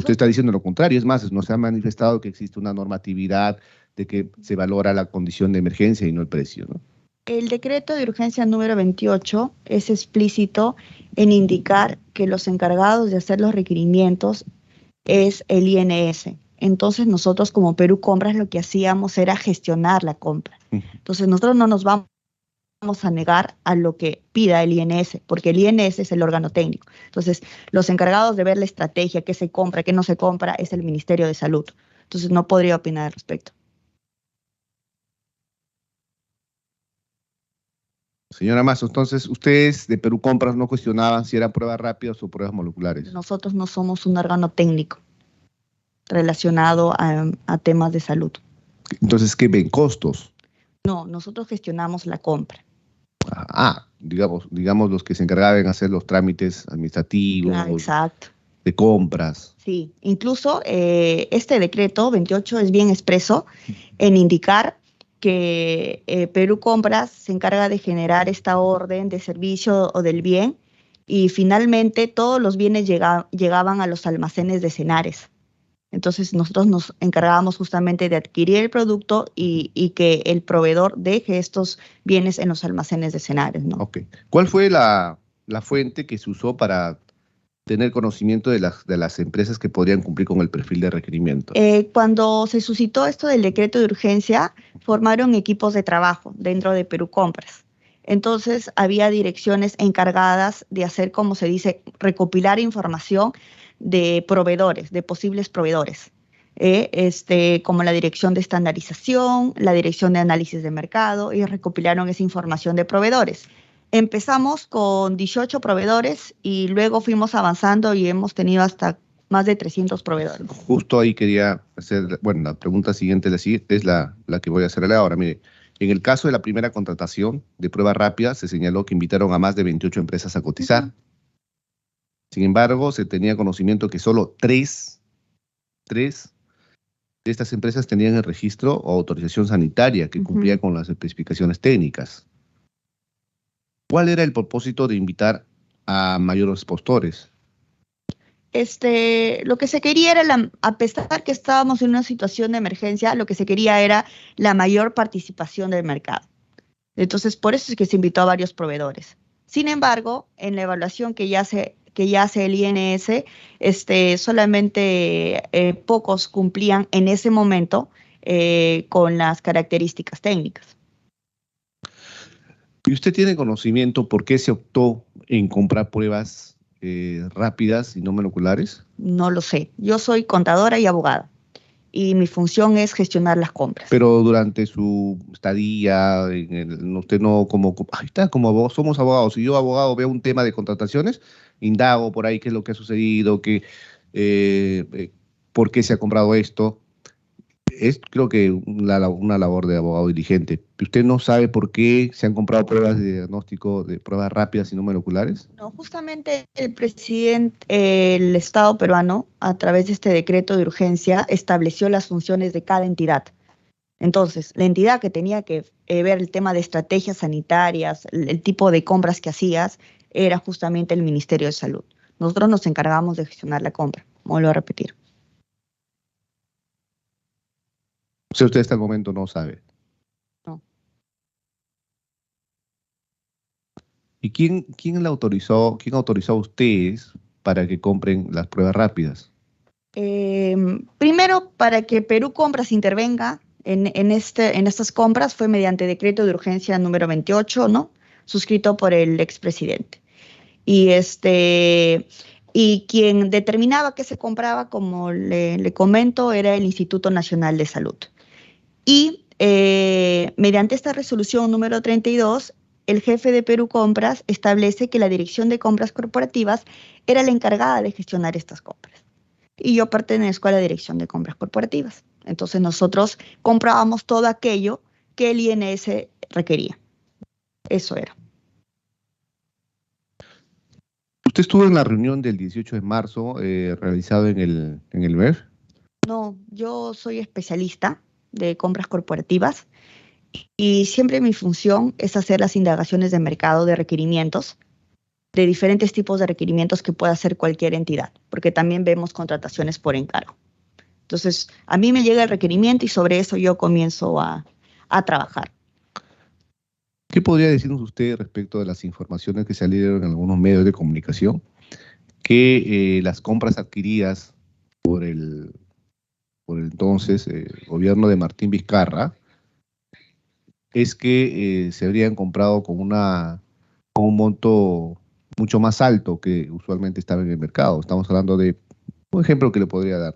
Usted está diciendo lo contrario, es más, no se ha manifestado que existe una normatividad de que se valora la condición de emergencia y no el precio, ¿no? El decreto de urgencia número 28 es explícito en indicar que los encargados de hacer los requerimientos es el INS. Entonces nosotros como Perú Compras lo que hacíamos era gestionar la compra. Entonces nosotros no nos vamos a negar a lo que pida el INS, porque el INS es el órgano técnico. Entonces los encargados de ver la estrategia, qué se compra, qué no se compra, es el Ministerio de Salud. Entonces no podría opinar al respecto. Señora Mazo, entonces ustedes de Perú Compras no cuestionaban si eran pruebas rápidas o pruebas moleculares. Nosotros no somos un órgano técnico relacionado a temas de salud. Entonces, ¿qué ven? ¿Costos? No, nosotros gestionamos la compra. Digamos los que se encargaban de hacer los trámites administrativos, exacto, de compras. Sí, incluso este decreto 28 es bien expreso en indicar que Perú Compras se encarga de generar esta orden de servicio o del bien y finalmente todos los bienes llegaban a los almacenes de Senares. Entonces nosotros nos encargábamos justamente de adquirir el producto y que el proveedor deje estos bienes en los almacenes de Senares, ¿no? Ok. ¿Cuál fue la fuente que se usó para tener conocimiento de las empresas que podrían cumplir con el perfil de requerimiento? Cuando se suscitó esto del decreto de urgencia, formaron equipos de trabajo dentro de Perú Compras. Entonces había direcciones encargadas de hacer, como se dice, recopilar información de proveedores, de posibles proveedores, como la dirección de estandarización, la dirección de análisis de mercado, y recopilaron esa información de proveedores. Empezamos con 18 proveedores y luego fuimos avanzando y hemos tenido hasta más de 300 proveedores. Justo ahí quería hacer, bueno, la pregunta siguiente es la que voy a hacerle ahora. Mire, en el caso de la primera contratación de prueba rápida, se señaló que invitaron a más de 28 empresas a cotizar. Sin embargo, se tenía conocimiento que solo tres de estas empresas tenían el registro o autorización sanitaria que cumplía con las especificaciones técnicas. ¿Cuál era el propósito de invitar a mayores postores? Lo que se quería era, a pesar que estábamos en una situación de emergencia, lo que se quería era la mayor participación del mercado. Entonces, por eso es que se invitó a varios proveedores. Sin embargo, en la evaluación que ya hace el INS, solamente pocos cumplían en ese momento con las características técnicas. ¿Y usted tiene conocimiento por qué se optó en comprar pruebas rápidas y no moleculares? No lo sé. Yo soy contadora y abogada y mi función es gestionar las compras. Pero durante su estadía, usted no ahí está, como abogado, somos abogados. Si yo, abogado, veo un tema de contrataciones, indago por ahí qué es lo que ha sucedido, por qué se ha comprado esto. Es, creo que una labor de abogado diligente. ¿Usted no sabe por qué se han comprado pruebas de diagnóstico, de pruebas rápidas y no moleculares? No, justamente el presidente, el Estado peruano, a través de este decreto de urgencia, estableció las funciones de cada entidad. Entonces, la entidad que tenía que ver el tema de estrategias sanitarias, el tipo de compras que hacías, era justamente el Ministerio de Salud. Nosotros nos encargamos de gestionar la compra, vuelvo a repetir. O sea, usted hasta el momento no sabe. No. ¿Y quién autorizó a ustedes para que compren las pruebas rápidas? Primero, para que Perú Compras intervenga en estas compras fue mediante decreto de urgencia número 28, ¿no? Suscrito por el expresidente. Y quien determinaba qué se compraba, como le comento, era el Instituto Nacional de Salud. Y mediante esta resolución número 32, el jefe de Perú Compras establece que la Dirección de Compras Corporativas era la encargada de gestionar estas compras. Y yo pertenezco a la Dirección de Compras Corporativas. Entonces nosotros comprábamos todo aquello que el INS requería. Eso era. ¿Usted estuvo en la reunión del 18 de marzo realizado en el MEF? No, yo soy especialista de compras corporativas y siempre mi función es hacer las indagaciones de mercado de requerimientos de diferentes tipos de requerimientos que pueda hacer cualquier entidad, porque también vemos contrataciones por encargo. Entonces, a mí me llega el requerimiento y sobre eso yo comienzo a trabajar. ¿Qué podría decirnos usted respecto de las informaciones que salieron en algunos medios de comunicación? Que las compras adquiridas por el entonces gobierno de Martín Vizcarra es que se habrían comprado con un monto mucho más alto que usualmente estaba en el mercado. Estamos hablando de un ejemplo que le podría dar.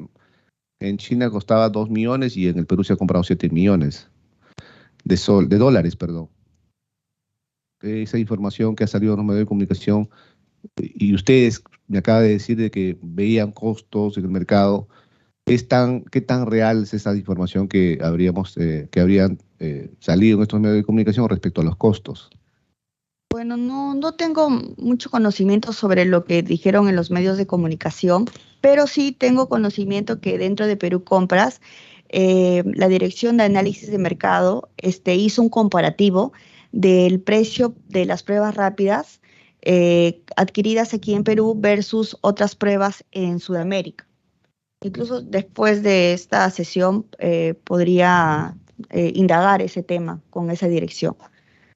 En China costaba 2 millones y en el Perú se ha comprado 7 millones de dólares, perdón. Esa información que ha salido en los medios de comunicación y ustedes me acaban de decir de que veían costos en el mercado. ¿Qué tan real es esa información que habrían salido en estos medios de comunicación respecto a los costos? Bueno, no tengo mucho conocimiento sobre lo que dijeron en los medios de comunicación, pero sí tengo conocimiento que dentro de Perú Compras, la Dirección de Análisis de Mercado hizo un comparativo del precio de las pruebas rápidas adquiridas aquí en Perú versus otras pruebas en Sudamérica. Incluso después de esta sesión podría indagar ese tema con esa dirección,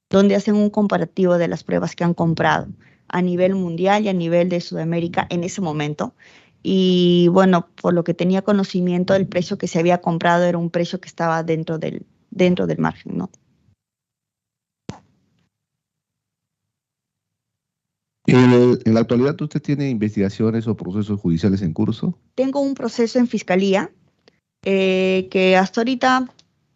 donde hacen un comparativo de las pruebas que han comprado a nivel mundial y a nivel de Sudamérica en ese momento. Y bueno, por lo que tenía conocimiento, el precio que se había comprado era un precio que estaba dentro del margen, ¿no? En la actualidad, ¿usted tiene investigaciones o procesos judiciales en curso? Tengo un proceso en fiscalía que hasta ahorita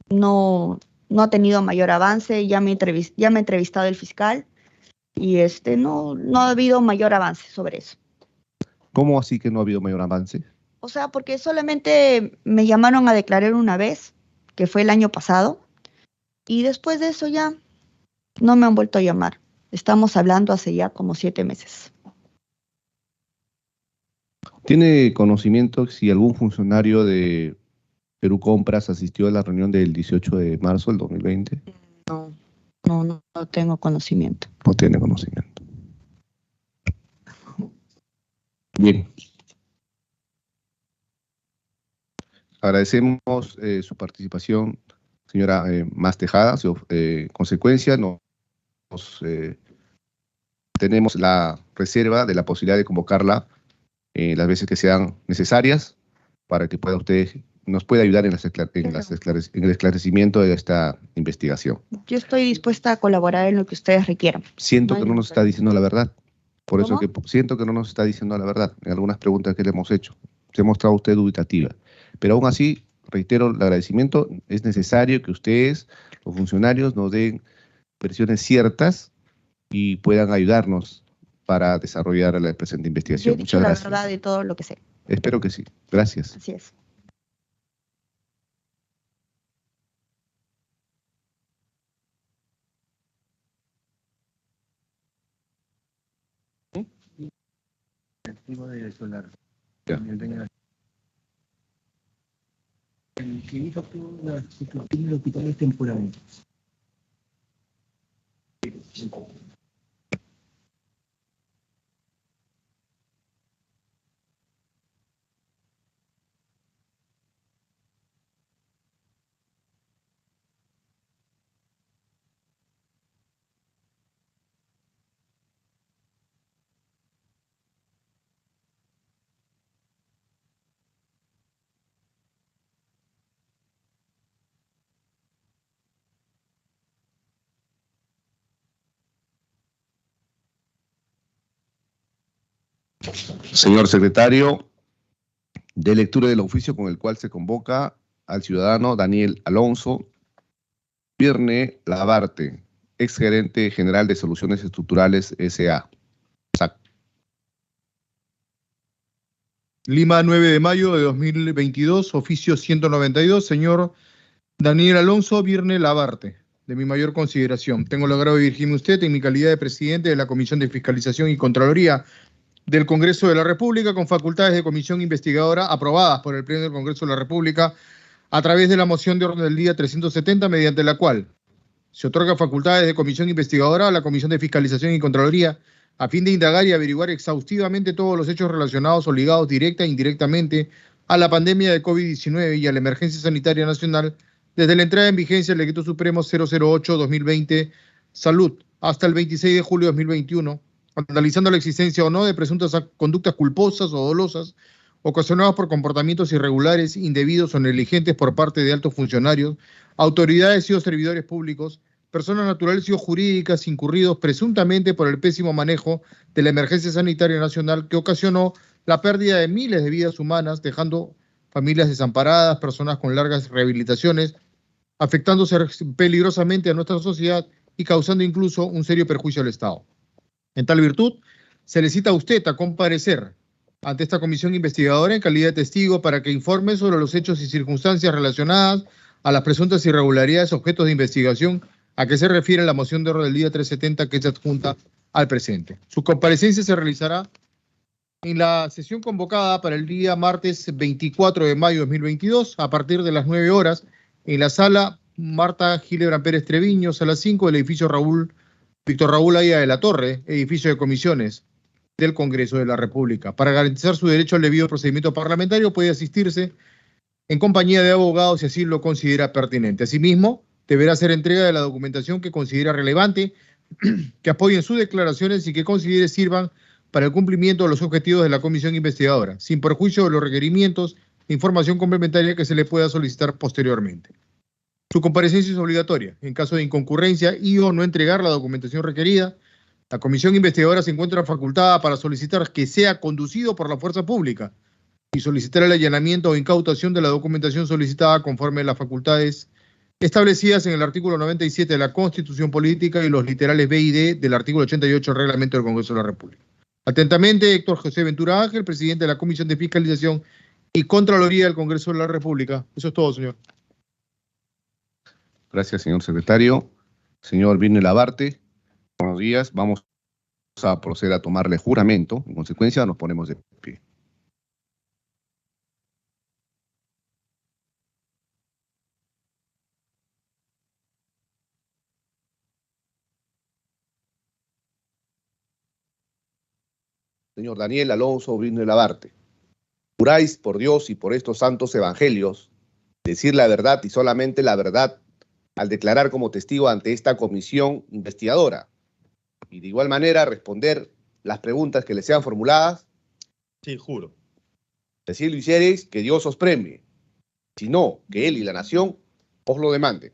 no ha tenido mayor avance. Ya me ha entrevistado el fiscal y no ha habido mayor avance sobre eso. ¿Cómo así que no ha habido mayor avance? O sea, porque solamente me llamaron a declarar una vez, que fue el año pasado, y después de eso ya no me han vuelto a llamar. Estamos hablando hace ya como 7 meses. ¿Tiene conocimiento si algún funcionario de Perú Compras asistió a la reunión del 18 de marzo del 2020? No tengo conocimiento. No tiene conocimiento. Bien. Agradecemos su participación, señora Mas Tejada. Consecuencia, tenemos la reserva de la posibilidad de convocarla las veces que sean necesarias para que nos pueda ayudar en el esclarecimiento de esta investigación. Yo estoy dispuesta a colaborar en lo que ustedes requieran. Siento que no nos está diciendo la verdad. Por eso ¿Cómo? que siento que no nos está diciendo la verdad en algunas preguntas que le hemos hecho. Se ha mostrado usted dubitativa. Pero aún así, reitero el agradecimiento. Es necesario que ustedes, los funcionarios, nos den versiones ciertas y puedan ayudarnos para desarrollar la presente investigación. Yo he dicho Muchas gracias. la verdad de todo lo que sé. Espero que sí. Gracias. Así es. Ya. El que hizo las construcciones de hospitales temporales. Señor secretario, de lectura del oficio con el cual se convoca al ciudadano Daniel Alonso Virne Labarte, exgerente general de Soluciones Estructurales S.A. SAC. Lima, 9 de mayo de 2022, oficio 192, señor Daniel Alonso Virne Labarte. De mi mayor consideración, tengo el agrado de dirigirme a usted en mi calidad de presidente de la Comisión de Fiscalización y Contraloría del Congreso de la República, con facultades de comisión investigadora aprobadas por el Pleno del Congreso de la República a través de la moción de orden del día 370, mediante la cual se otorga facultades de comisión investigadora a la Comisión de Fiscalización y Contraloría a fin de indagar y averiguar exhaustivamente todos los hechos relacionados o ligados directa e indirectamente a la pandemia de COVID-19 y a la emergencia sanitaria nacional desde la entrada en vigencia del Decreto Supremo 008-2020 Salud hasta el 26 de julio de 2021, analizando la existencia o no de presuntas conductas culposas o dolosas ocasionadas por comportamientos irregulares, indebidos o negligentes por parte de altos funcionarios, autoridades y o servidores públicos, personas naturales y o jurídicas incurridos presuntamente por el pésimo manejo de la emergencia sanitaria nacional que ocasionó la pérdida de miles de vidas humanas, dejando familias desamparadas, personas con largas rehabilitaciones, afectándose peligrosamente a nuestra sociedad y causando incluso un serio perjuicio al Estado. En tal virtud, se le cita a usted a comparecer ante esta comisión investigadora en calidad de testigo para que informe sobre los hechos y circunstancias relacionadas a las presuntas irregularidades objetos de investigación a que se refiere la moción de orden del día 370 que es adjunta al presente. Su comparecencia se realizará en la sesión convocada para el día martes 24 de mayo de 2022 a partir de las 9 horas en la sala Marta Gilebran Pérez Treviño, sala 5 del edificio Víctor Raúl Aya de la Torre, edificio de comisiones del Congreso de la República. Para garantizar su derecho al debido procedimiento parlamentario puede asistirse en compañía de abogados si así lo considera pertinente. Asimismo, deberá hacer entrega de la documentación que considera relevante, que apoyen sus declaraciones y que considere sirvan para el cumplimiento de los objetivos de la comisión investigadora, sin perjuicio de los requerimientos de información complementaria que se le pueda solicitar posteriormente. Su comparecencia es obligatoria. En caso de inconcurrencia y o no entregar la documentación requerida, la comisión investigadora se encuentra facultada para solicitar que sea conducido por la fuerza pública y solicitar el allanamiento o incautación de la documentación solicitada conforme a las facultades establecidas en el artículo 97 de la Constitución Política y los literales B y D del artículo 88 del Reglamento del Congreso de la República. Atentamente, Héctor José Ventura Ángel, presidente de la Comisión de Fiscalización y Contraloría del Congreso de la República. Eso es todo, señor. Gracias, señor secretario. Señor Virne Labarte, buenos días. Vamos a proceder a tomarle juramento. En consecuencia, nos ponemos de pie. Señor Daniel Alonso Virne Labarte, juráis por Dios y por estos santos evangelios decir la verdad y solamente la verdad al declarar como testigo ante esta comisión investigadora y de igual manera responder las preguntas que le sean formuladas. Sí, juro. Si así lo hiciereis, que Dios os premie. Si no, que él y la nación os lo demanden.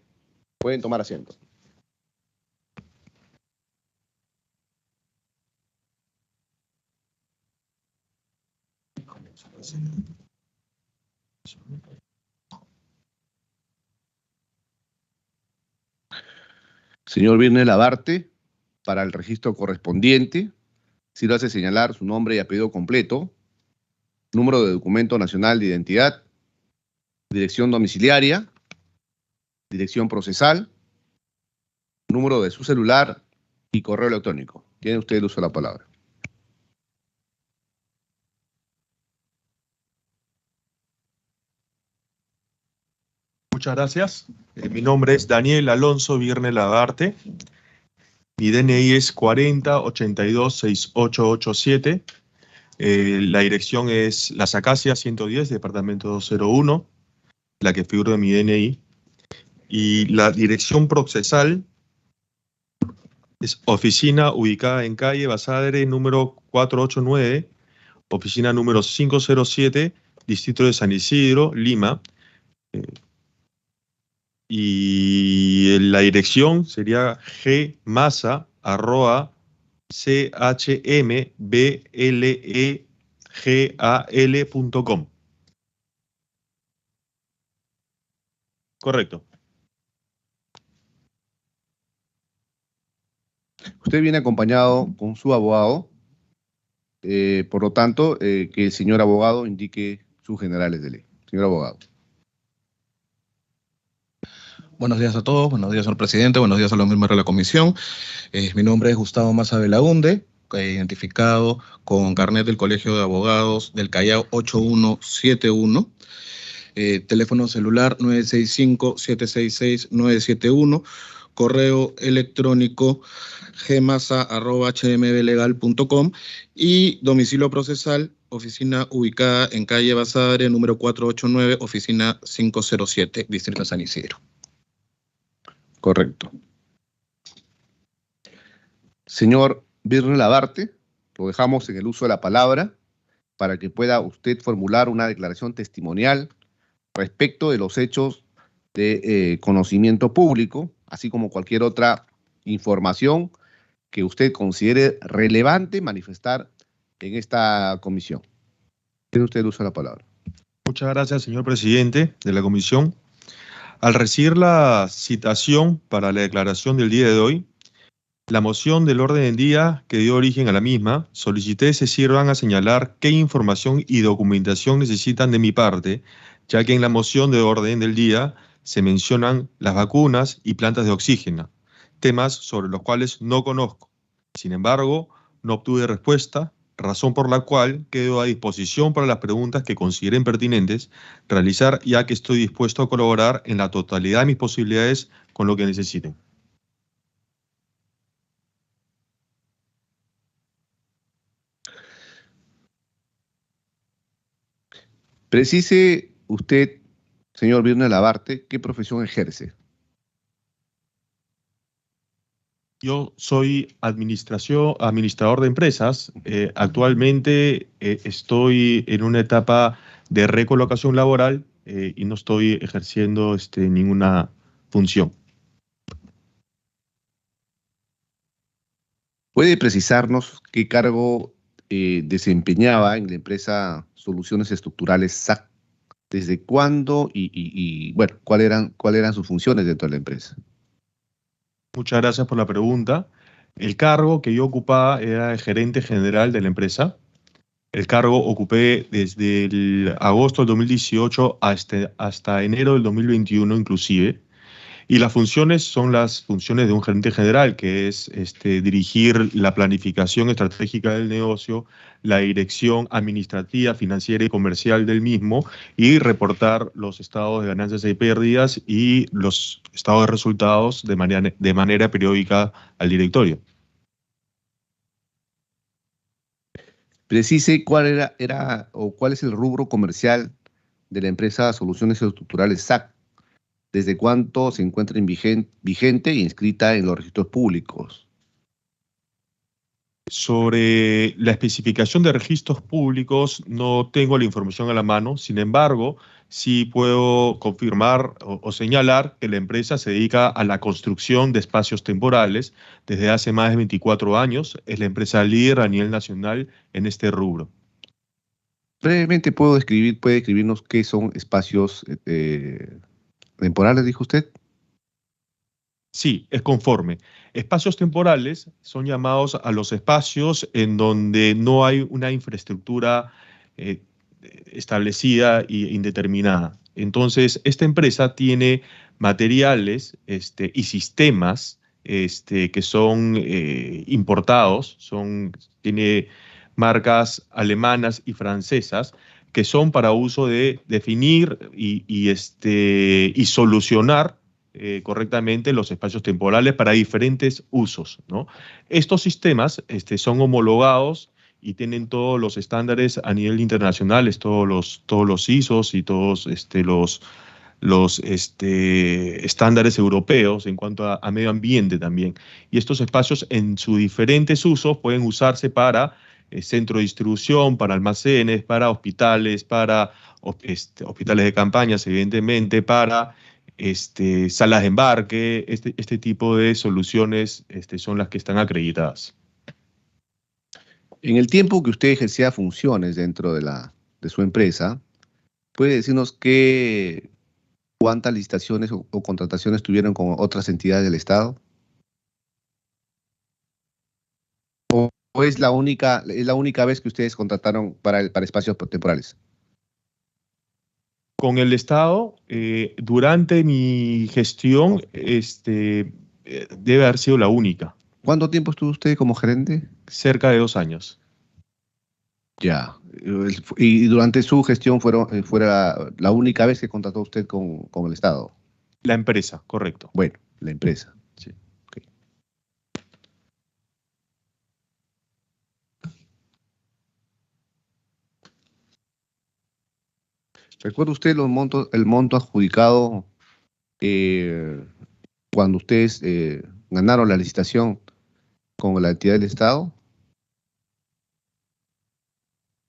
Pueden tomar asiento. Señor Virne Labarte, para el registro correspondiente, si lo hace señalar su nombre y apellido completo, número de documento nacional de identidad, dirección domiciliaria, dirección procesal, número de su celular y correo electrónico. Tiene usted el uso de la palabra. Muchas gracias. Mi nombre es Daniel Alonso Virne Labarte. Mi DNI es 40826887. La dirección es Las Acacias 110, departamento 201, la que figura en mi DNI. Y la dirección procesal es oficina ubicada en calle Basadre, número 489, oficina número 507, distrito de San Isidro, Lima. Y la dirección sería gmasa@chmblegal.com. Correcto. Usted viene acompañado con su abogado, por lo tanto, que el señor abogado indique sus generales de ley. Señor abogado. Buenos días a todos, buenos días, señor presidente, buenos días a los miembros de la comisión. Mi nombre es Gustavo Massa Belaunde, identificado con carnet del Colegio de Abogados del Callao 8171, teléfono celular 965-766-971, correo electrónico gmasa@hmblegal.com y domicilio procesal, oficina ubicada en calle Basadre, número 489, oficina 507, Distrito San Isidro. Correcto. Señor Birne Labarte, lo dejamos en el uso de la palabra para que pueda usted formular una declaración testimonial respecto de los hechos de conocimiento público, así como cualquier otra información que usted considere relevante manifestar en esta comisión. Tiene usted el uso de la palabra. Muchas gracias, señor presidente de la comisión. Al recibir la citación para la declaración del día de hoy, la moción del orden del día que dio origen a la misma, solicité se sirvan a señalar qué información y documentación necesitan de mi parte, ya que en la moción de orden del día se mencionan las vacunas y plantas de oxígeno, temas sobre los cuales no conozco. Sin embargo, no obtuve respuesta, razón por la cual quedo a disposición para las preguntas que consideren pertinentes realizar, ya que estoy dispuesto a colaborar en la totalidad de mis posibilidades con lo que necesiten. Precise usted, señor Birne Labarte, ¿qué profesión ejerce? Yo soy administrador de empresas. Actualmente estoy en una etapa de recolocación laboral y no estoy ejerciendo ninguna función. ¿Puede precisarnos qué cargo desempeñaba en la empresa Soluciones Estructurales SAC? ¿Desde cuándo y bueno, cuáles eran sus funciones dentro de la empresa? Muchas gracias por la pregunta. El cargo que yo ocupaba era de gerente general de la empresa. El cargo ocupé desde el agosto del 2018 hasta enero del 2021 inclusive. Y las funciones son las funciones de un gerente general, que es dirigir la planificación estratégica del negocio, la dirección administrativa, financiera y comercial del mismo y reportar los estados de ganancias y pérdidas y los estados de resultados de manera periódica al directorio. Precise cuál era o cuál es el rubro comercial de la empresa Soluciones Estructurales SAC. ¿Desde cuánto se encuentra vigente e inscrita en los registros públicos? Sobre la especificación de registros públicos no tengo la información a la mano, sin embargo, sí puedo confirmar o señalar que la empresa se dedica a la construcción de espacios temporales desde hace más de 24 años. Es la empresa líder a nivel nacional en este rubro. Brevemente puede describirnos qué son espacios temporales, dijo usted. Sí, es conforme. Espacios temporales son llamados a los espacios en donde no hay una infraestructura establecida e indeterminada. Entonces, esta empresa tiene materiales y sistemas que son importados, tiene marcas alemanas y francesas que son para uso de definir y solucionar correctamente los espacios temporales para diferentes usos, ¿no? Estos sistemas son homologados y tienen todos los estándares a nivel internacional, todos los ISOs y todos los estándares europeos en cuanto a medio ambiente también. Y estos espacios en sus diferentes usos pueden usarse para centro de distribución, para almacenes, para hospitales, para hospitales de campañas, evidentemente, para salas de embarque. Este tipo de soluciones son las que están acreditadas. En el tiempo que usted ejercía funciones dentro de su empresa, ¿puede decirnos cuántas licitaciones o contrataciones tuvieron con otras entidades del Estado? ¿O es la única vez que ustedes contrataron para espacios temporales? Con el Estado, durante mi gestión, debe haber sido la única. ¿Cuánto tiempo estuvo usted como gerente? Cerca de 2 años. Ya. Y durante su gestión fuera la única vez que contrató usted con el Estado. La empresa, correcto. Bueno, la empresa. Sí. ¿Recuerda usted el monto adjudicado cuando ustedes ganaron la licitación con la entidad del Estado?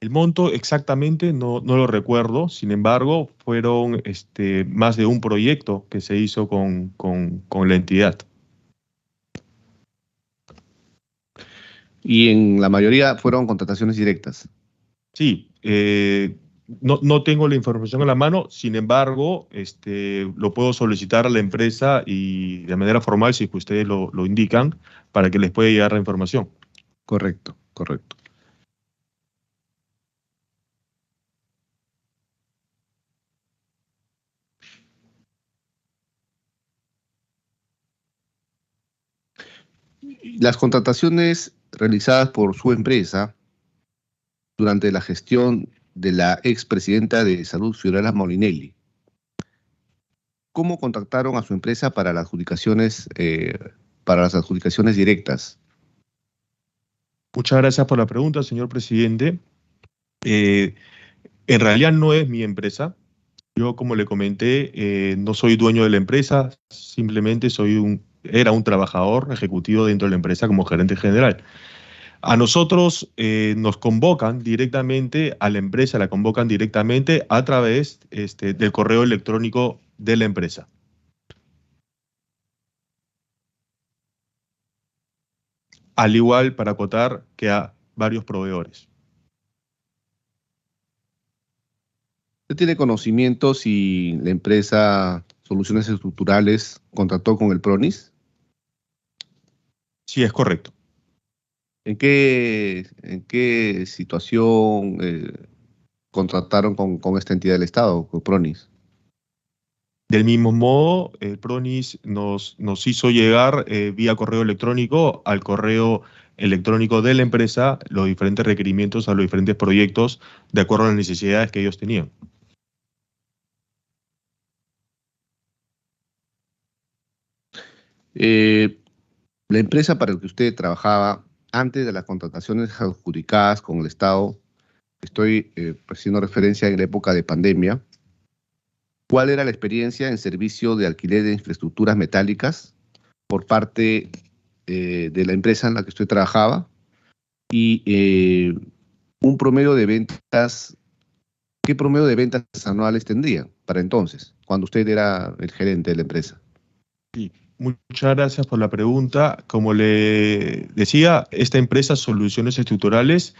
El monto exactamente no lo recuerdo, sin embargo, fueron más de un proyecto que se hizo con la entidad. Y en la mayoría fueron contrataciones directas. Sí, no tengo la información a la mano, sin embargo, lo puedo solicitar a la empresa y de manera formal, si ustedes lo indican, para que les pueda llegar la información. Correcto, correcto. Las contrataciones realizadas por su empresa durante la gestión de la expresidenta de Salud, Fiorella Molinelli, ¿cómo contactaron a su empresa para las adjudicaciones directas? Muchas gracias por la pregunta, señor presidente. En realidad no es mi empresa. Yo, como le comenté, no soy dueño de la empresa, simplemente era un trabajador ejecutivo dentro de la empresa como gerente general. A nosotros nos convocan directamente, a la empresa la convocan directamente a través del correo electrónico de la empresa. Al igual, para acotar, que a varios proveedores. ¿Usted tiene conocimiento si la empresa Soluciones Estructurales contrató con el PRONIS? Sí, es correcto. ¿En qué situación contrataron con esta entidad del Estado, con PRONIS? Del mismo modo, el PRONIS nos hizo llegar vía correo electrónico al correo electrónico de la empresa los diferentes requerimientos a los diferentes proyectos de acuerdo a las necesidades que ellos tenían. La empresa para la que usted trabajaba antes de las contrataciones adjudicadas con el Estado, estoy haciendo referencia en la época de pandemia, ¿cuál era la experiencia en servicio de alquiler de infraestructuras metálicas por parte de la empresa en la que usted trabajaba? Y un promedio de ventas, ¿qué promedio de ventas anuales tendría para entonces, cuando usted era el gerente de la empresa? Sí, muchas gracias por la pregunta. Como le decía, esta empresa Soluciones Estructurales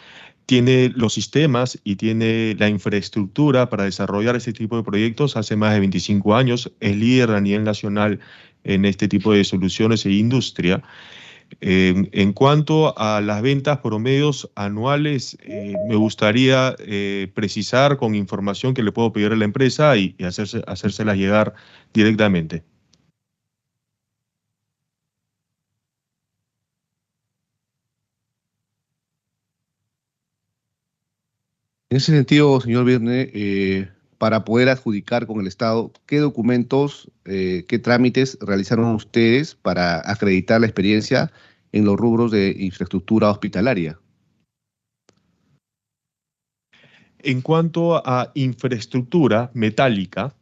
tiene los sistemas y tiene la infraestructura para desarrollar este tipo de proyectos hace más de 25 años. Es líder a nivel nacional en este tipo de soluciones e industria. En cuanto a las ventas promedios anuales, me gustaría precisar con información que le puedo pedir a la empresa y hacérselas llegar directamente. En ese sentido, señor Virne, para poder adjudicar con el Estado, ¿qué documentos, qué trámites realizaron ustedes para acreditar la experiencia en los rubros de infraestructura hospitalaria? En cuanto a infraestructura metálica,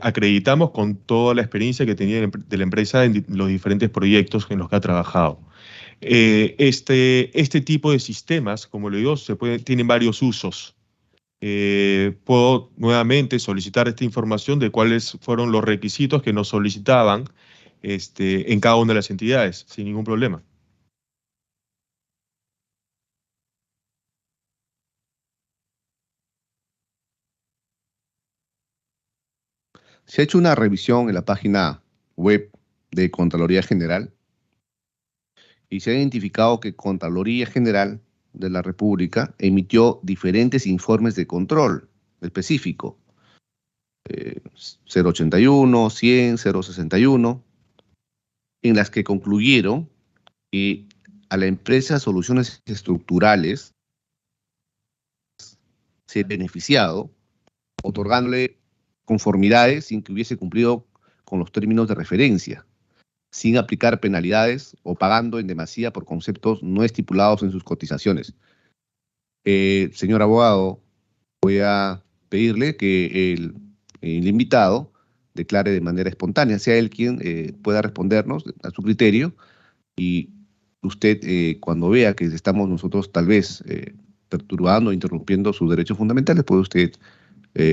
acreditamos con toda la experiencia que tenía de la empresa en los diferentes proyectos en los que ha trabajado. Este tipo de sistemas, como le digo, tienen varios usos. Puedo nuevamente solicitar esta información de cuáles fueron los requisitos que nos solicitaban en cada una de las entidades, sin ningún problema. Se ha hecho una revisión en la página web de Contraloría General y se ha identificado que Contraloría General de la República emitió diferentes informes de control específico, 081, 100, 061, en las que concluyeron que a la empresa Soluciones Estructurales se ha beneficiado otorgándole conformidades sin que hubiese cumplido con los términos de referencia, sin aplicar penalidades o pagando en demasía por conceptos no estipulados en sus cotizaciones. Señor abogado, voy a pedirle que el invitado declare de manera espontánea, sea él quien pueda respondernos a su criterio, y usted, cuando vea que estamos nosotros tal vez perturbando, interrumpiendo sus derechos fundamentales, puede usted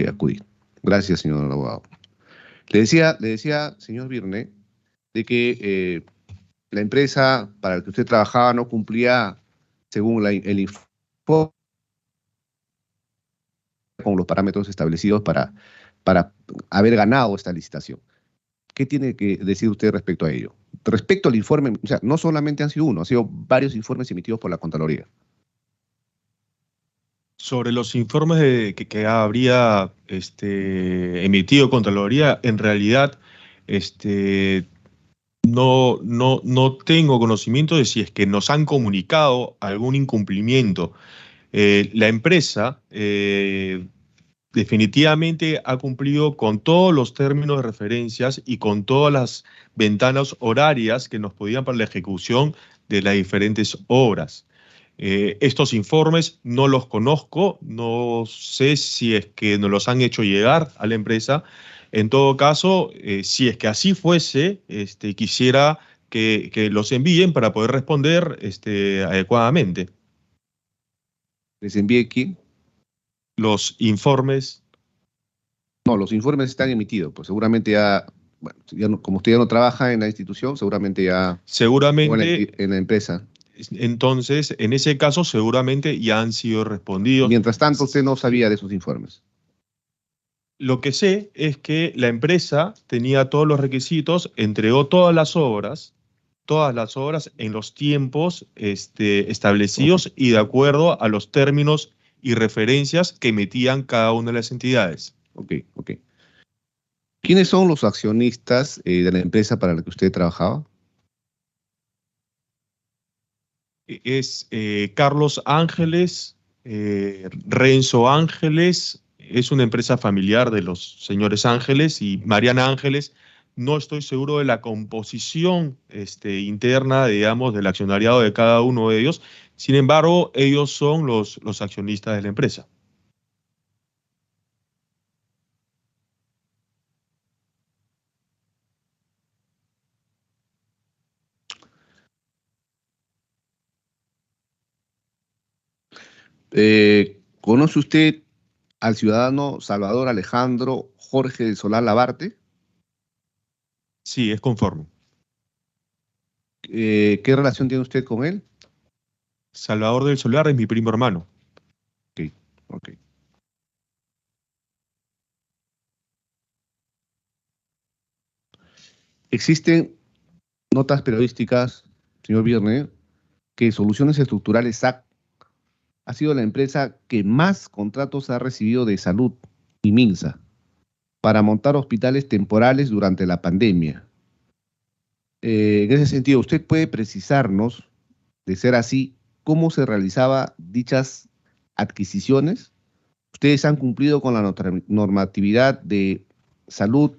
acudir. Gracias, señor abogado. Le decía, señor Virne, de que la empresa para la que usted trabajaba no cumplía, según el informe, con los parámetros establecidos para haber ganado esta licitación. ¿Qué tiene que decir usted respecto a ello? Respecto al informe, o sea, no solamente han sido uno, han sido varios informes emitidos por la Contraloría. Sobre los informes que habría emitido Contraloría, en realidad no tengo conocimiento de si es que nos han comunicado algún incumplimiento. La empresa definitivamente ha cumplido con todos los términos de referencias y con todas las ventanas horarias que nos podían para la ejecución de las diferentes obras. Estos informes no los conozco, no sé si es que nos los han hecho llegar a la empresa. En todo caso, si es que así fuese, quisiera que los envíen para poder responder adecuadamente. ¿Les envíe quién? Los informes. No, los informes están emitidos, pues seguramente ya, bueno, como usted ya no trabaja en la institución, seguramente ya... Seguramente... en la empresa. Entonces, en ese caso, seguramente ya han sido respondidos. Mientras tanto, usted no sabía de esos informes. Lo que sé es que la empresa tenía todos los requisitos, entregó todas las obras en los tiempos establecidos y de acuerdo a los términos y referencias que emitían cada una de las entidades. Ok. ¿Quiénes son los accionistas de la empresa para la que usted trabajaba? Es Carlos Ángeles, Renzo Ángeles, es una empresa familiar de los señores Ángeles, y Mariana Ángeles. No estoy seguro de la composición interna, digamos, del accionariado de cada uno de ellos. Sin embargo, ellos son los accionistas de la empresa. ¿Conoce usted al ciudadano Salvador Alejandro Jorge del Solar Labarte? Sí, es conforme. ¿Qué relación tiene usted con él? Salvador del Solar es mi primo hermano. Ok. Existen notas periodísticas, señor Virne, que Soluciones Estructurales SAC ha sido la empresa que más contratos ha recibido de salud y MINSA para montar hospitales temporales durante la pandemia. En ese sentido, ¿usted puede precisarnos, de ser así, cómo se realizaban dichas adquisiciones? ¿Ustedes han cumplido con la normatividad de salud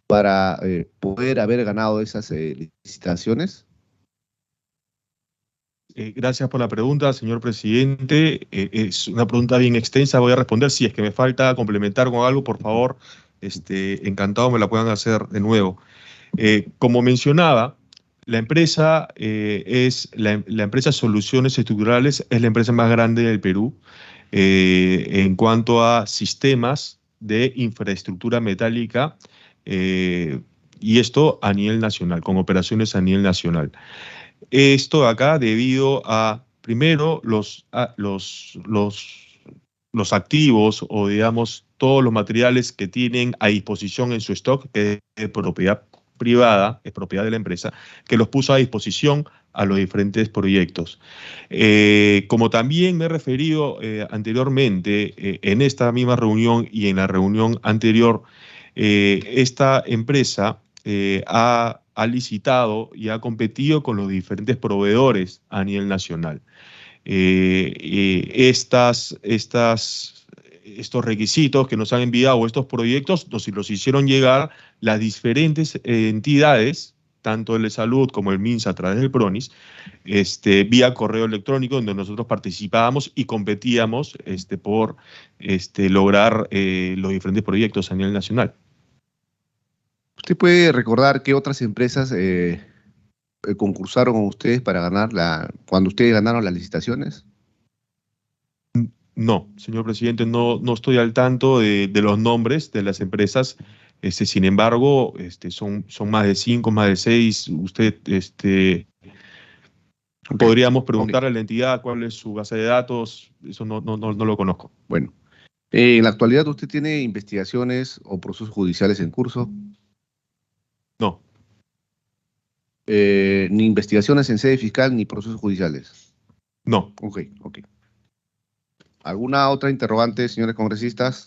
para poder haber ganado esas licitaciones? Gracias por la pregunta, señor presidente. Es una pregunta bien extensa, voy a responder. Si es que me falta complementar con algo, por favor, encantado me la puedan hacer de nuevo. Como mencionaba, la empresa la empresa Soluciones Estructurales es la empresa más grande del Perú en cuanto a sistemas de infraestructura metálica, y esto a nivel nacional, con operaciones a nivel nacional. Esto acá debido a, primero, los activos o, digamos, todos los materiales que tienen a disposición en su stock, que es propiedad privada, es propiedad de la empresa, que los puso a disposición a los diferentes proyectos. Como también me he referido anteriormente, en esta misma reunión y en la reunión anterior, esta empresa ha licitado y ha competido con los diferentes proveedores a nivel nacional. Estos requisitos que nos han enviado, estos proyectos, los hicieron llegar las diferentes entidades, tanto el de salud como el MINSA a través del PRONIS, vía correo electrónico, donde nosotros participábamos y competíamos por lograr los diferentes proyectos a nivel nacional. ¿Usted puede recordar qué otras empresas concursaron con ustedes para ganar cuando ustedes ganaron las licitaciones? No, señor presidente, no estoy al tanto de los nombres de las empresas. Sin embargo, son más de 5, más de 6. Usted, podríamos preguntarle a la entidad cuál es su base de datos. Eso no lo conozco. Bueno, en la actualidad, ¿usted tiene investigaciones o procesos judiciales en curso? No. Ni investigaciones en sede fiscal ni procesos judiciales. No. Ok. ¿Alguna otra interrogante, señores congresistas?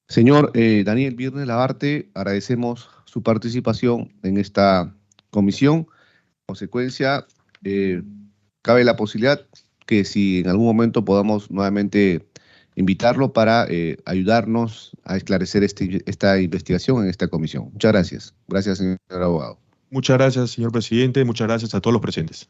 Señor Daniel Birne Labarte, agradecemos su participación en esta comisión. En consecuencia, cabe la posibilidad que si en algún momento podamos nuevamente invitarlo para ayudarnos a esclarecer esta investigación en esta comisión. Muchas gracias. Gracias, señor abogado. Muchas gracias, señor presidente. Muchas gracias a todos los presentes.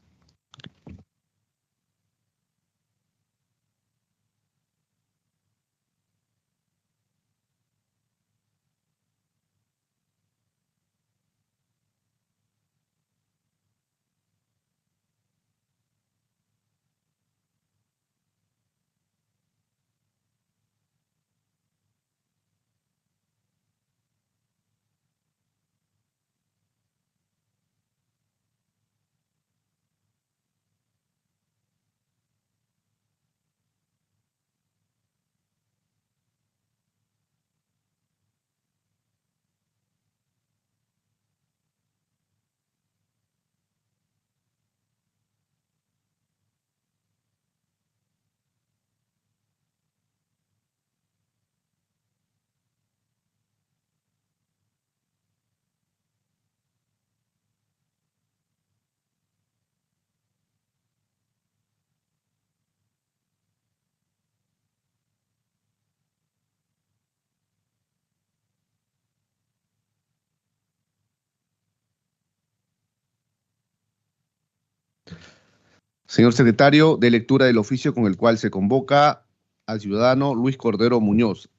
Señor secretario, de lectura del oficio con el cual se convoca al ciudadano Luis Cordero Muñoz,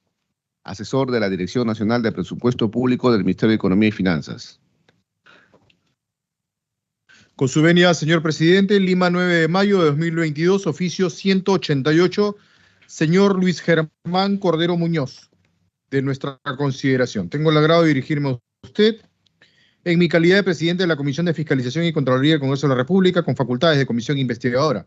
asesor de la Dirección Nacional de Presupuesto Público del Ministerio de Economía y Finanzas. Con su venia, señor presidente, Lima, 9 de mayo de 2022, oficio 188, señor Luis Germán Cordero Muñoz, de nuestra consideración. Tengo el agrado de dirigirme a usted en mi calidad de presidente de la Comisión de Fiscalización y Contraloría del Congreso de la República, con facultades de comisión investigadora,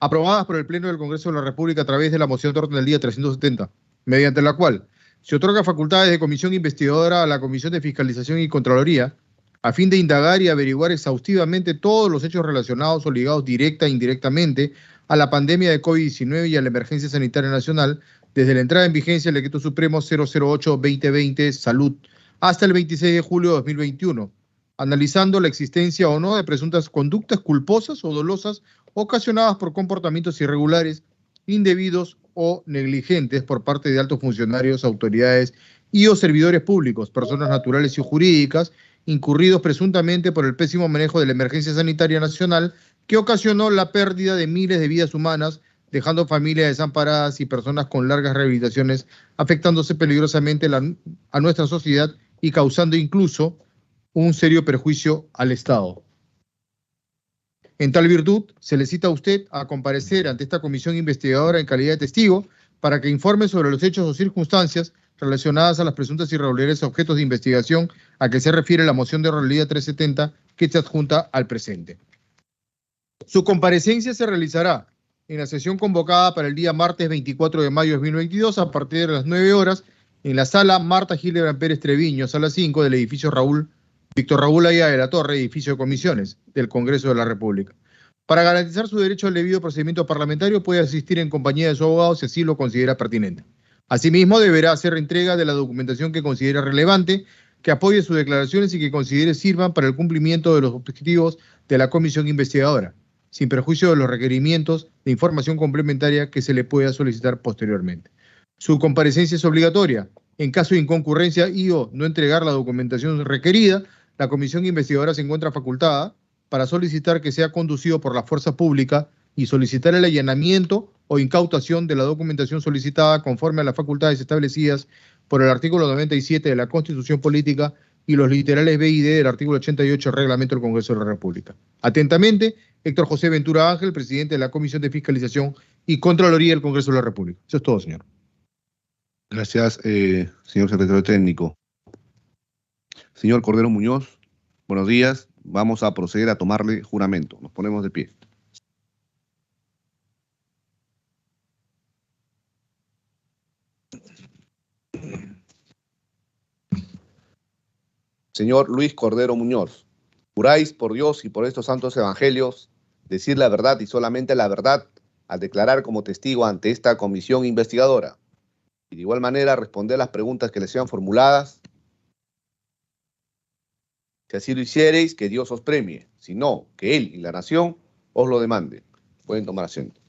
aprobadas por el Pleno del Congreso de la República a través de la moción de orden del día 370, mediante la cual se otorga facultades de comisión investigadora a la Comisión de Fiscalización y Contraloría, a fin de indagar y averiguar exhaustivamente todos los hechos relacionados o ligados directa e indirectamente a la pandemia de COVID-19 y a la emergencia sanitaria nacional, desde la entrada en vigencia del Decreto Supremo 008-2020 Salud hasta el 26 de julio de 2021, analizando la existencia o no de presuntas conductas culposas o dolosas ocasionadas por comportamientos irregulares, indebidos o negligentes por parte de altos funcionarios, autoridades y o servidores públicos, personas naturales y jurídicas, incurridos presuntamente por el pésimo manejo de la emergencia sanitaria nacional que ocasionó la pérdida de miles de vidas humanas, dejando familias desamparadas y personas con largas rehabilitaciones, afectándose peligrosamente a nuestra sociedad y causando incluso un serio perjuicio al Estado. En tal virtud, se le cita a usted a comparecer ante esta comisión investigadora en calidad de testigo para que informe sobre los hechos o circunstancias relacionadas a las presuntas irregularidades objetos de investigación a que se refiere la moción de oralidad 370 que se adjunta al presente. Su comparecencia se realizará en la sesión convocada para el día martes 24 de mayo de 2022 a partir de las 9 horas en la sala Marta Gildebrand Pérez Treviño, sala 5 del edificio Víctor Raúl Aya de la Torre, edificio de comisiones del Congreso de la República. Para garantizar su derecho al debido procedimiento parlamentario, puede asistir en compañía de su abogado si así lo considera pertinente. Asimismo, deberá hacer entrega de la documentación que considere relevante, que apoye sus declaraciones y que considere sirvan para el cumplimiento de los objetivos de la comisión investigadora, sin perjuicio de los requerimientos de información complementaria que se le pueda solicitar posteriormente. Su comparecencia es obligatoria En caso de inconcurrencia y/o no entregar la documentación requerida, la comisión investigadora se encuentra facultada para solicitar que sea conducido por la fuerza pública y solicitar el allanamiento o incautación de la documentación solicitada conforme a las facultades establecidas por el artículo 97 de la Constitución Política y los literales B y D del artículo 88 del Reglamento del Congreso de la República. Atentamente, Héctor José Ventura Ángel, presidente de la Comisión de Fiscalización y Contraloría del Congreso de la República. Eso es todo, señor. Gracias, señor secretario técnico. Señor Cordero Muñoz, buenos días. Vamos a proceder a tomarle juramento. Nos ponemos de pie. Señor Luis Cordero Muñoz, juráis por Dios y por estos santos evangelios decir la verdad y solamente la verdad al declarar como testigo ante esta comisión investigadora. Y de igual manera responder las preguntas que les sean formuladas. Si así lo hiciereis, que Dios os premie. Si no, que Él y la nación os lo demanden. Pueden tomar asiento.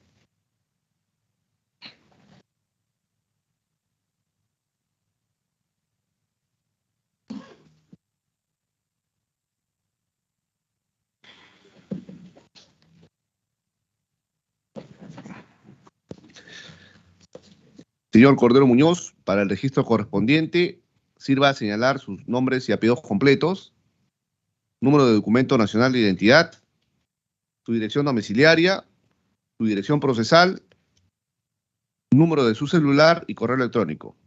Señor Cordero Muñoz, para el registro correspondiente, sirva a señalar sus nombres y apellidos completos, número de documento nacional de identidad, su dirección domiciliaria, su dirección procesal, número de su celular y correo electrónico.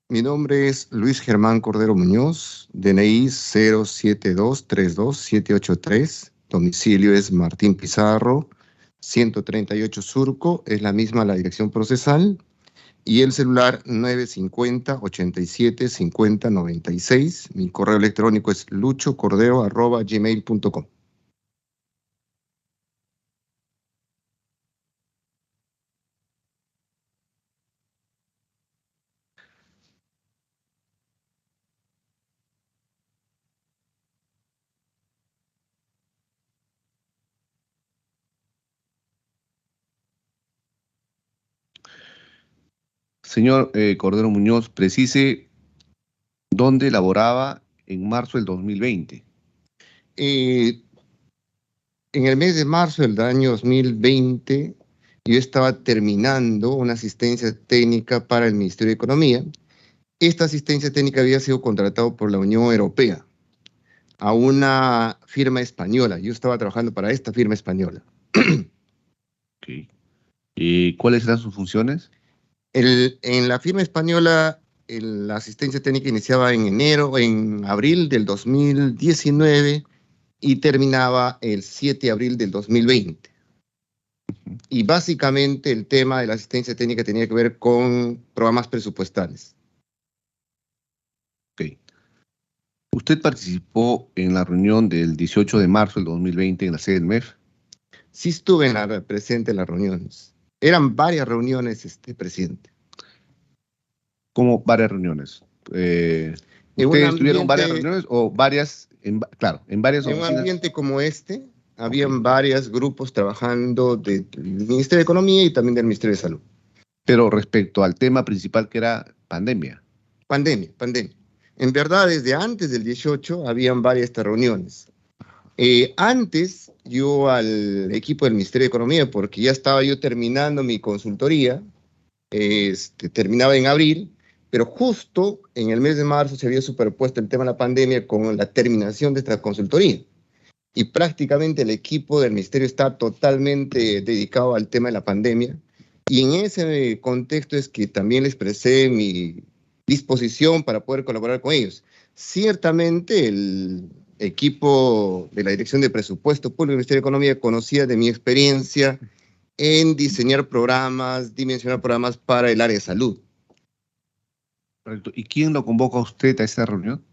Mi nombre es Luis Germán Cordero Muñoz, DNI 072327783, domicilio es Martín Pizarro, 138 Surco, es la misma la dirección procesal, y el celular 950-87-50-96. Mi correo electrónico es luchocordero@gmail.com. Señor Cordero Muñoz, precise dónde laboraba en marzo del 2020. En el mes de marzo del año 2020, yo estaba terminando una asistencia técnica para el Ministerio de Economía. Esta asistencia técnica había sido contratada por la Unión Europea a una firma española. Yo estaba trabajando para esta firma española. Okay. ¿Y cuáles eran sus funciones? En la firma española, la asistencia técnica iniciaba en abril del 2019 y terminaba el 7 de abril del 2020. Y básicamente el tema de la asistencia técnica tenía que ver con programas presupuestales. Ok. ¿Usted participó en la reunión del 18 de marzo del 2020 en la sede del MEF? Sí estuve presente en las reuniones. Eran varias reuniones, presidente. ¿Cómo varias reuniones? ¿Ustedes tuvieron varias reuniones o varias, en varias oficinas? En un ambiente como este, habían varios grupos trabajando del Ministerio de Economía y también del Ministerio de Salud. Pero respecto al tema principal que era pandemia. Pandemia. En verdad, desde antes del 18 habían varias estas reuniones. Antes, yo al equipo del Ministerio de Economía, porque ya estaba yo terminando mi consultoría, terminaba en abril, pero justo en el mes de marzo se había superpuesto el tema de la pandemia con la terminación de esta consultoría. Y prácticamente el equipo del Ministerio está totalmente dedicado al tema de la pandemia. Y en ese contexto es que también les expresé mi disposición para poder colaborar con ellos. Ciertamente el equipo de la Dirección de Presupuesto Público del Ministerio de Economía conocía de mi experiencia en diseñar programas, dimensionar programas para el área de salud. Correcto. ¿Y quién lo convoca a usted a esa reunión?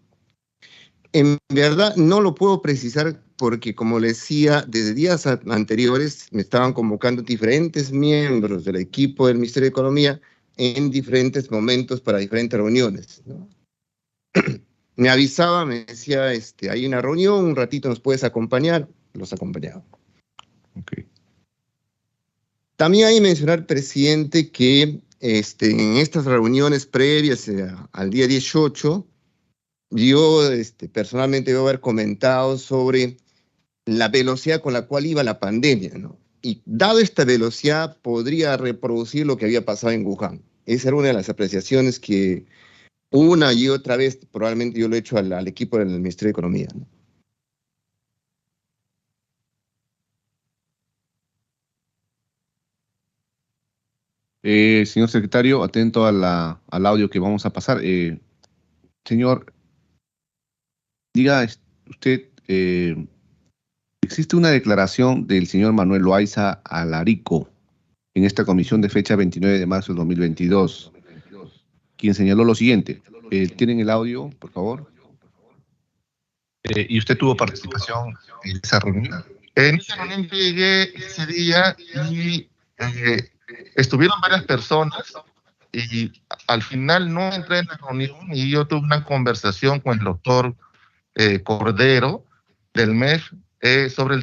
En verdad no lo puedo precisar porque, como le decía, desde días anteriores me estaban convocando diferentes miembros del equipo del Ministerio de Economía en diferentes momentos para diferentes reuniones, ¿no? Me avisaba, me decía, hay una reunión, un ratito nos puedes acompañar, los acompañaba. Okay. También hay que mencionar, presidente, que en estas reuniones previas al día 18, yo personalmente debo haber comentado sobre la velocidad con la cual iba la pandemia, ¿no? Y dado esta velocidad, podría reproducir lo que había pasado en Wuhan. Esa era una de las apreciaciones que una y otra vez, probablemente yo lo he hecho al equipo del Ministerio de Economía, ¿no? Señor secretario, atento al audio que vamos a pasar. Señor, diga usted, existe una declaración del señor Manuel Loaiza Alarico en esta comisión de fecha 29 de marzo del 2022, quien señaló lo siguiente. ¿Tienen el audio, por favor? ¿Y usted tuvo participación en esa reunión? En esa reunión yo llegué ese día y estuvieron varias personas y al final no entré en la reunión y yo tuve una conversación con el doctor Cordero del MEF sobre el...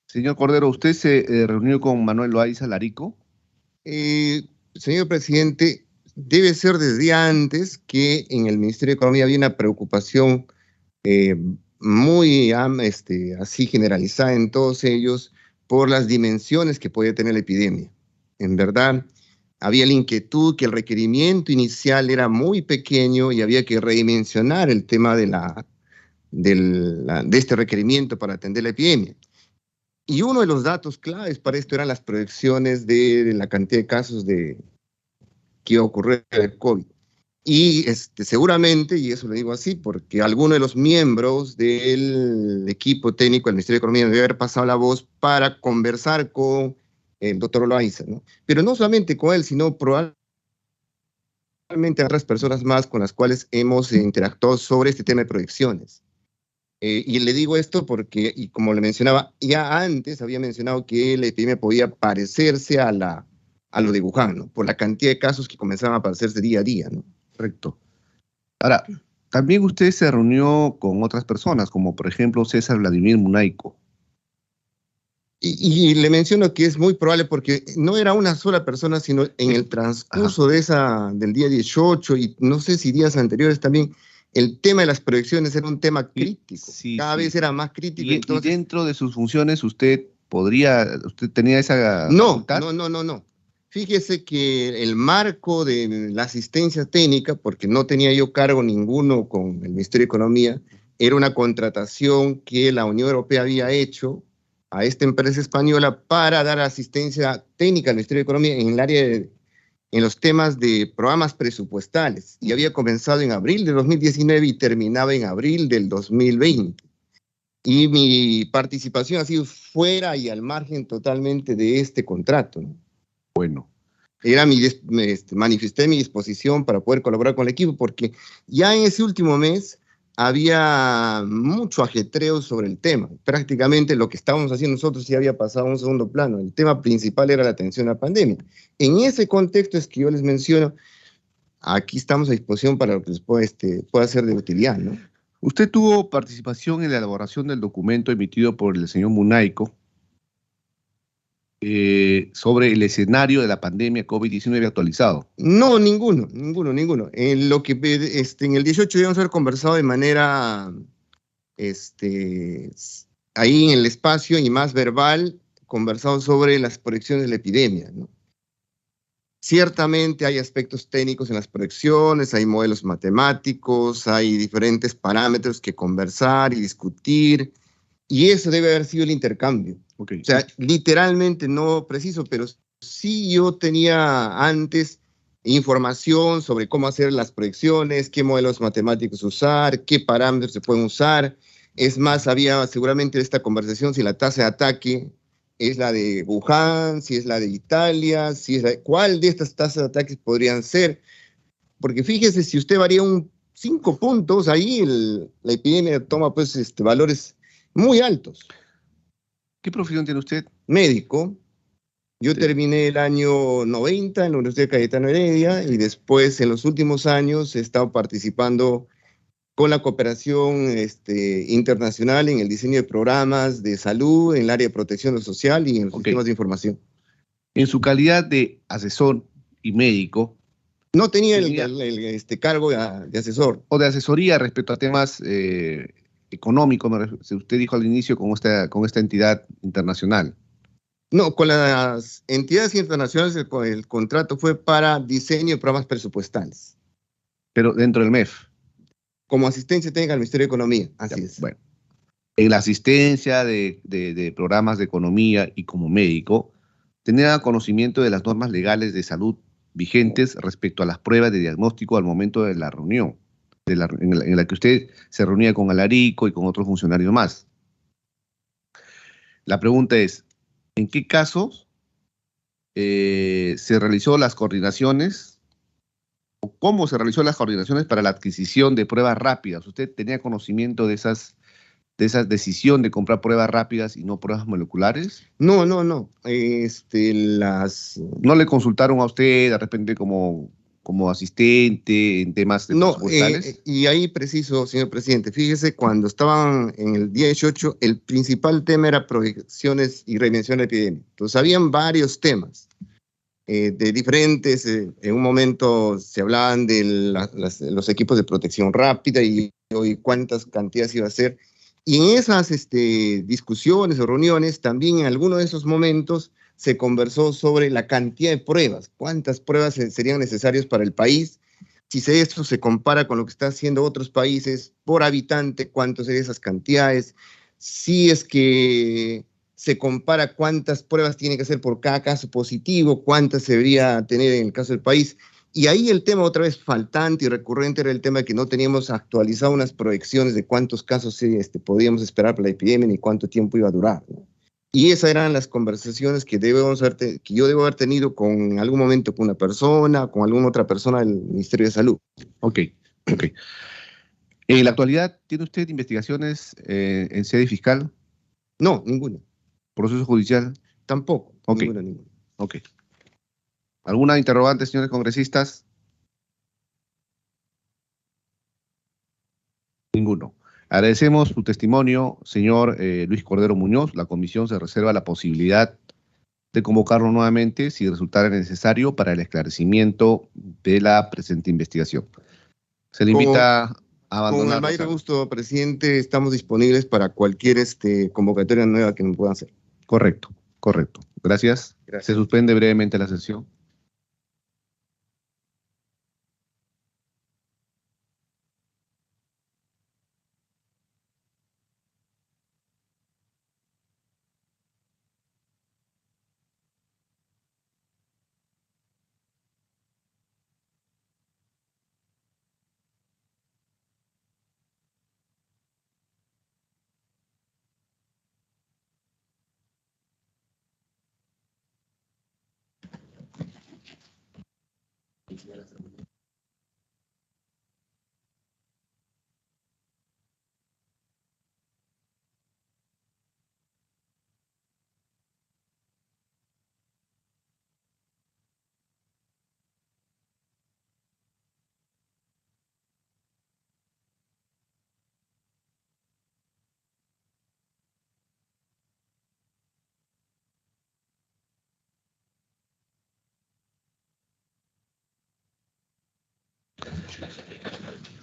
Señor Cordero, ¿usted se reunió con Manuel Loaiza Alarico? Señor presidente, debe ser desde antes que en el Ministerio de Economía había una preocupación muy así generalizada en todos ellos por las dimensiones que podía tener la epidemia. En verdad, había la inquietud que el requerimiento inicial era muy pequeño y había que redimensionar el tema de este requerimiento para atender la epidemia. Y uno de los datos claves para esto eran las proyecciones de la cantidad de casos que iba a ocurrir del COVID. Y seguramente, y eso lo digo así, porque alguno de los miembros del equipo técnico del Ministerio de Economía debe haber pasado la voz para conversar con el doctor Loaiza, ¿no? Pero no solamente con él, sino probablemente otras personas más con las cuales hemos interactuado sobre este tema de proyecciones. Y le digo esto porque, y como le mencionaba, ya antes había mencionado que la epidemia podía parecerse a lo de Wuhan, ¿no? Por la cantidad de casos que comenzaban a aparecerse día a día, ¿no? Correcto. Ahora, también usted se reunió con otras personas, como por ejemplo César Vladimir Munaico. Y le menciono que es muy probable porque no era una sola persona, sino en el transcurso del día 18 y no sé si días anteriores también, el tema de las proyecciones era un tema crítico. Sí, Cada vez era más crítico. Y entonces, dentro de sus funciones, ¿usted tenía esa facultad? No. Fíjese que el marco de la asistencia técnica, porque no tenía yo cargo ninguno con el Ministerio de Economía, era una contratación que la Unión Europea había hecho a esta empresa española para dar asistencia técnica al Ministerio de Economía en el área en los temas de programas presupuestales, y había comenzado en abril de 2019 y terminaba en abril del 2020. Y mi participación ha sido fuera y al margen totalmente de este contrato, ¿no? Bueno. Manifesté mi disposición para poder colaborar con el equipo, porque ya en ese último mes había mucho ajetreo sobre el tema. Prácticamente lo que estábamos haciendo nosotros ya había pasado a un segundo plano. El tema principal era la atención a la pandemia. En ese contexto es que yo les menciono, aquí estamos a disposición para lo que les pueda ser de utilidad, ¿no? Usted tuvo participación en la elaboración del documento emitido por el señor Munaico sobre el escenario de la pandemia COVID-19 actualizado. No, ninguno. En lo que en el 18 debemos haber conversado de manera ahí en el espacio y más verbal, conversado sobre las proyecciones de la epidemia, ¿no? Ciertamente hay aspectos técnicos en las proyecciones, hay modelos matemáticos, hay diferentes parámetros que conversar y discutir, y eso debe haber sido el intercambio. Okay. O sea, literalmente no preciso, pero sí yo tenía antes información sobre cómo hacer las proyecciones, qué modelos matemáticos usar, qué parámetros se pueden usar. Es más, había seguramente esta conversación si la tasa de ataque es la de Wuhan, si es la de Italia, cuál de estas tasas de ataques podrían ser. Porque fíjese, si usted varía 5 puntos, ahí la epidemia toma pues valores muy altos. ¿Qué profesión tiene usted? Médico. Yo terminé el año 90 en la Universidad Cayetano Heredia y después en los últimos años he estado participando con la cooperación internacional en el diseño de programas de salud, en el área de protección social y en los sistemas de información. En su calidad de asesor y médico, no tenía el cargo de asesor. O de asesoría respecto a temas económicos, usted dijo al inicio, con esta entidad internacional. No, con las entidades internacionales el contrato fue para diseño de programas presupuestales. Pero dentro del MEF. Como asistencia técnica al Ministerio de Economía, así es. Bueno, en la asistencia de programas de economía y como médico, tenía conocimiento de las normas legales de salud vigentes respecto a las pruebas de diagnóstico al momento de la reunión, en la que usted se reunía con Alarico y con otros funcionarios más. La pregunta es, ¿en qué casos se realizó las coordinaciones? ¿Cómo se realizó las coordinaciones para la adquisición de pruebas rápidas? ¿Usted tenía conocimiento de esa decisión de comprar pruebas rápidas y no pruebas moleculares? No. ¿No le consultaron a usted de repente como asistente en temas presupuestales? Y ahí preciso, señor presidente, fíjese, cuando estaban en el día 18, el principal tema era proyecciones y prevención de epidemia. Entonces, habían varios temas. De diferentes, en un momento se hablaban de los equipos de protección rápida y cuántas cantidades iba a ser. Y en esas discusiones o reuniones, también en alguno de esos momentos se conversó sobre la cantidad de pruebas, cuántas pruebas serían necesarias para el país, si esto se compara con lo que están haciendo otros países por habitante, cuántas serían esas cantidades, si es que se compara cuántas pruebas tiene que hacer por cada caso positivo, cuántas se debería tener en el caso del país. Y ahí el tema otra vez faltante y recurrente era el tema de que no teníamos actualizado unas proyecciones de cuántos casos podíamos esperar para la epidemia ni cuánto tiempo iba a durar, ¿no? Y esas eran las conversaciones que yo debo haber tenido en algún momento con una persona, con alguna otra persona del Ministerio de Salud. Ok. ¿En la actualidad tiene usted investigaciones en sede fiscal? No, ninguna. ¿Proceso judicial? Tampoco. Okay. Ninguna. Ok. ¿Alguna interrogante, señores congresistas? Ninguno. Agradecemos su testimonio, señor Luis Cordero Muñoz. La comisión se reserva la posibilidad de convocarlo nuevamente si resultara necesario para el esclarecimiento de la presente investigación. Se le invita a abandonar. Con el mayor gusto, presidente, estamos disponibles para cualquier convocatoria nueva que nos puedan hacer. Correcto. Gracias. Se suspende brevemente la sesión.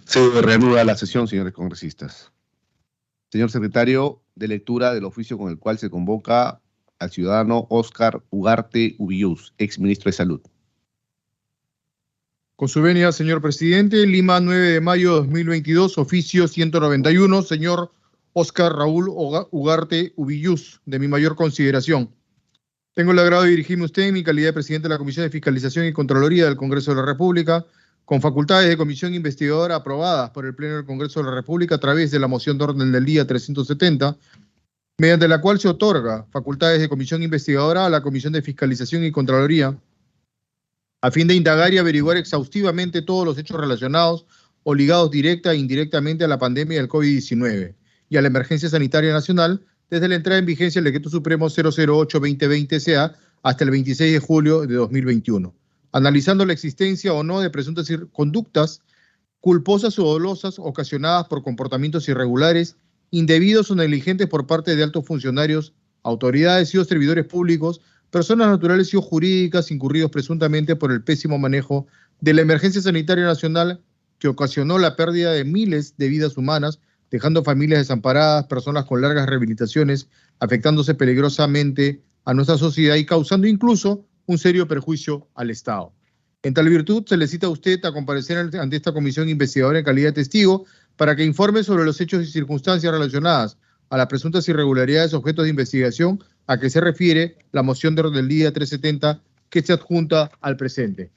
Se reanuda la sesión, señores congresistas. Señor secretario, de lectura del oficio con el cual se convoca al ciudadano Óscar Ugarte Ubillús, exministro de Salud. Con su venia, señor presidente, Lima, 9 de mayo de 2022, oficio 191, señor Óscar Raúl Ugarte Ubillús, de mi mayor consideración. Tengo el agrado de dirigirme a usted en mi calidad de presidente de la Comisión de Fiscalización y Contraloría del Congreso de la República, con facultades de comisión investigadora aprobadas por el Pleno del Congreso de la República a través de la moción de orden del día 370, mediante la cual se otorga facultades de comisión investigadora a la Comisión de Fiscalización y Contraloría, a fin de indagar y averiguar exhaustivamente todos los hechos relacionados o ligados directa e indirectamente a la pandemia del COVID-19 y a la emergencia sanitaria nacional, desde la entrada en vigencia del Decreto Supremo 008-2020 SA hasta el 26 de julio de 2021, analizando la existencia o no de presuntas conductas culposas o dolosas ocasionadas por comportamientos irregulares, indebidos o negligentes por parte de altos funcionarios, autoridades y o servidores públicos, personas naturales y o jurídicas incurridos presuntamente por el pésimo manejo de la emergencia sanitaria nacional que ocasionó la pérdida de miles de vidas humanas, dejando familias desamparadas, personas con largas rehabilitaciones, afectándose peligrosamente a nuestra sociedad y causando incluso un serio perjuicio al Estado. En tal virtud, se le cita a usted a comparecer ante esta comisión investigadora en calidad de testigo para que informe sobre los hechos y circunstancias relacionadas a las presuntas irregularidades objetos de investigación a que se refiere la moción del día 370 que se adjunta al presente.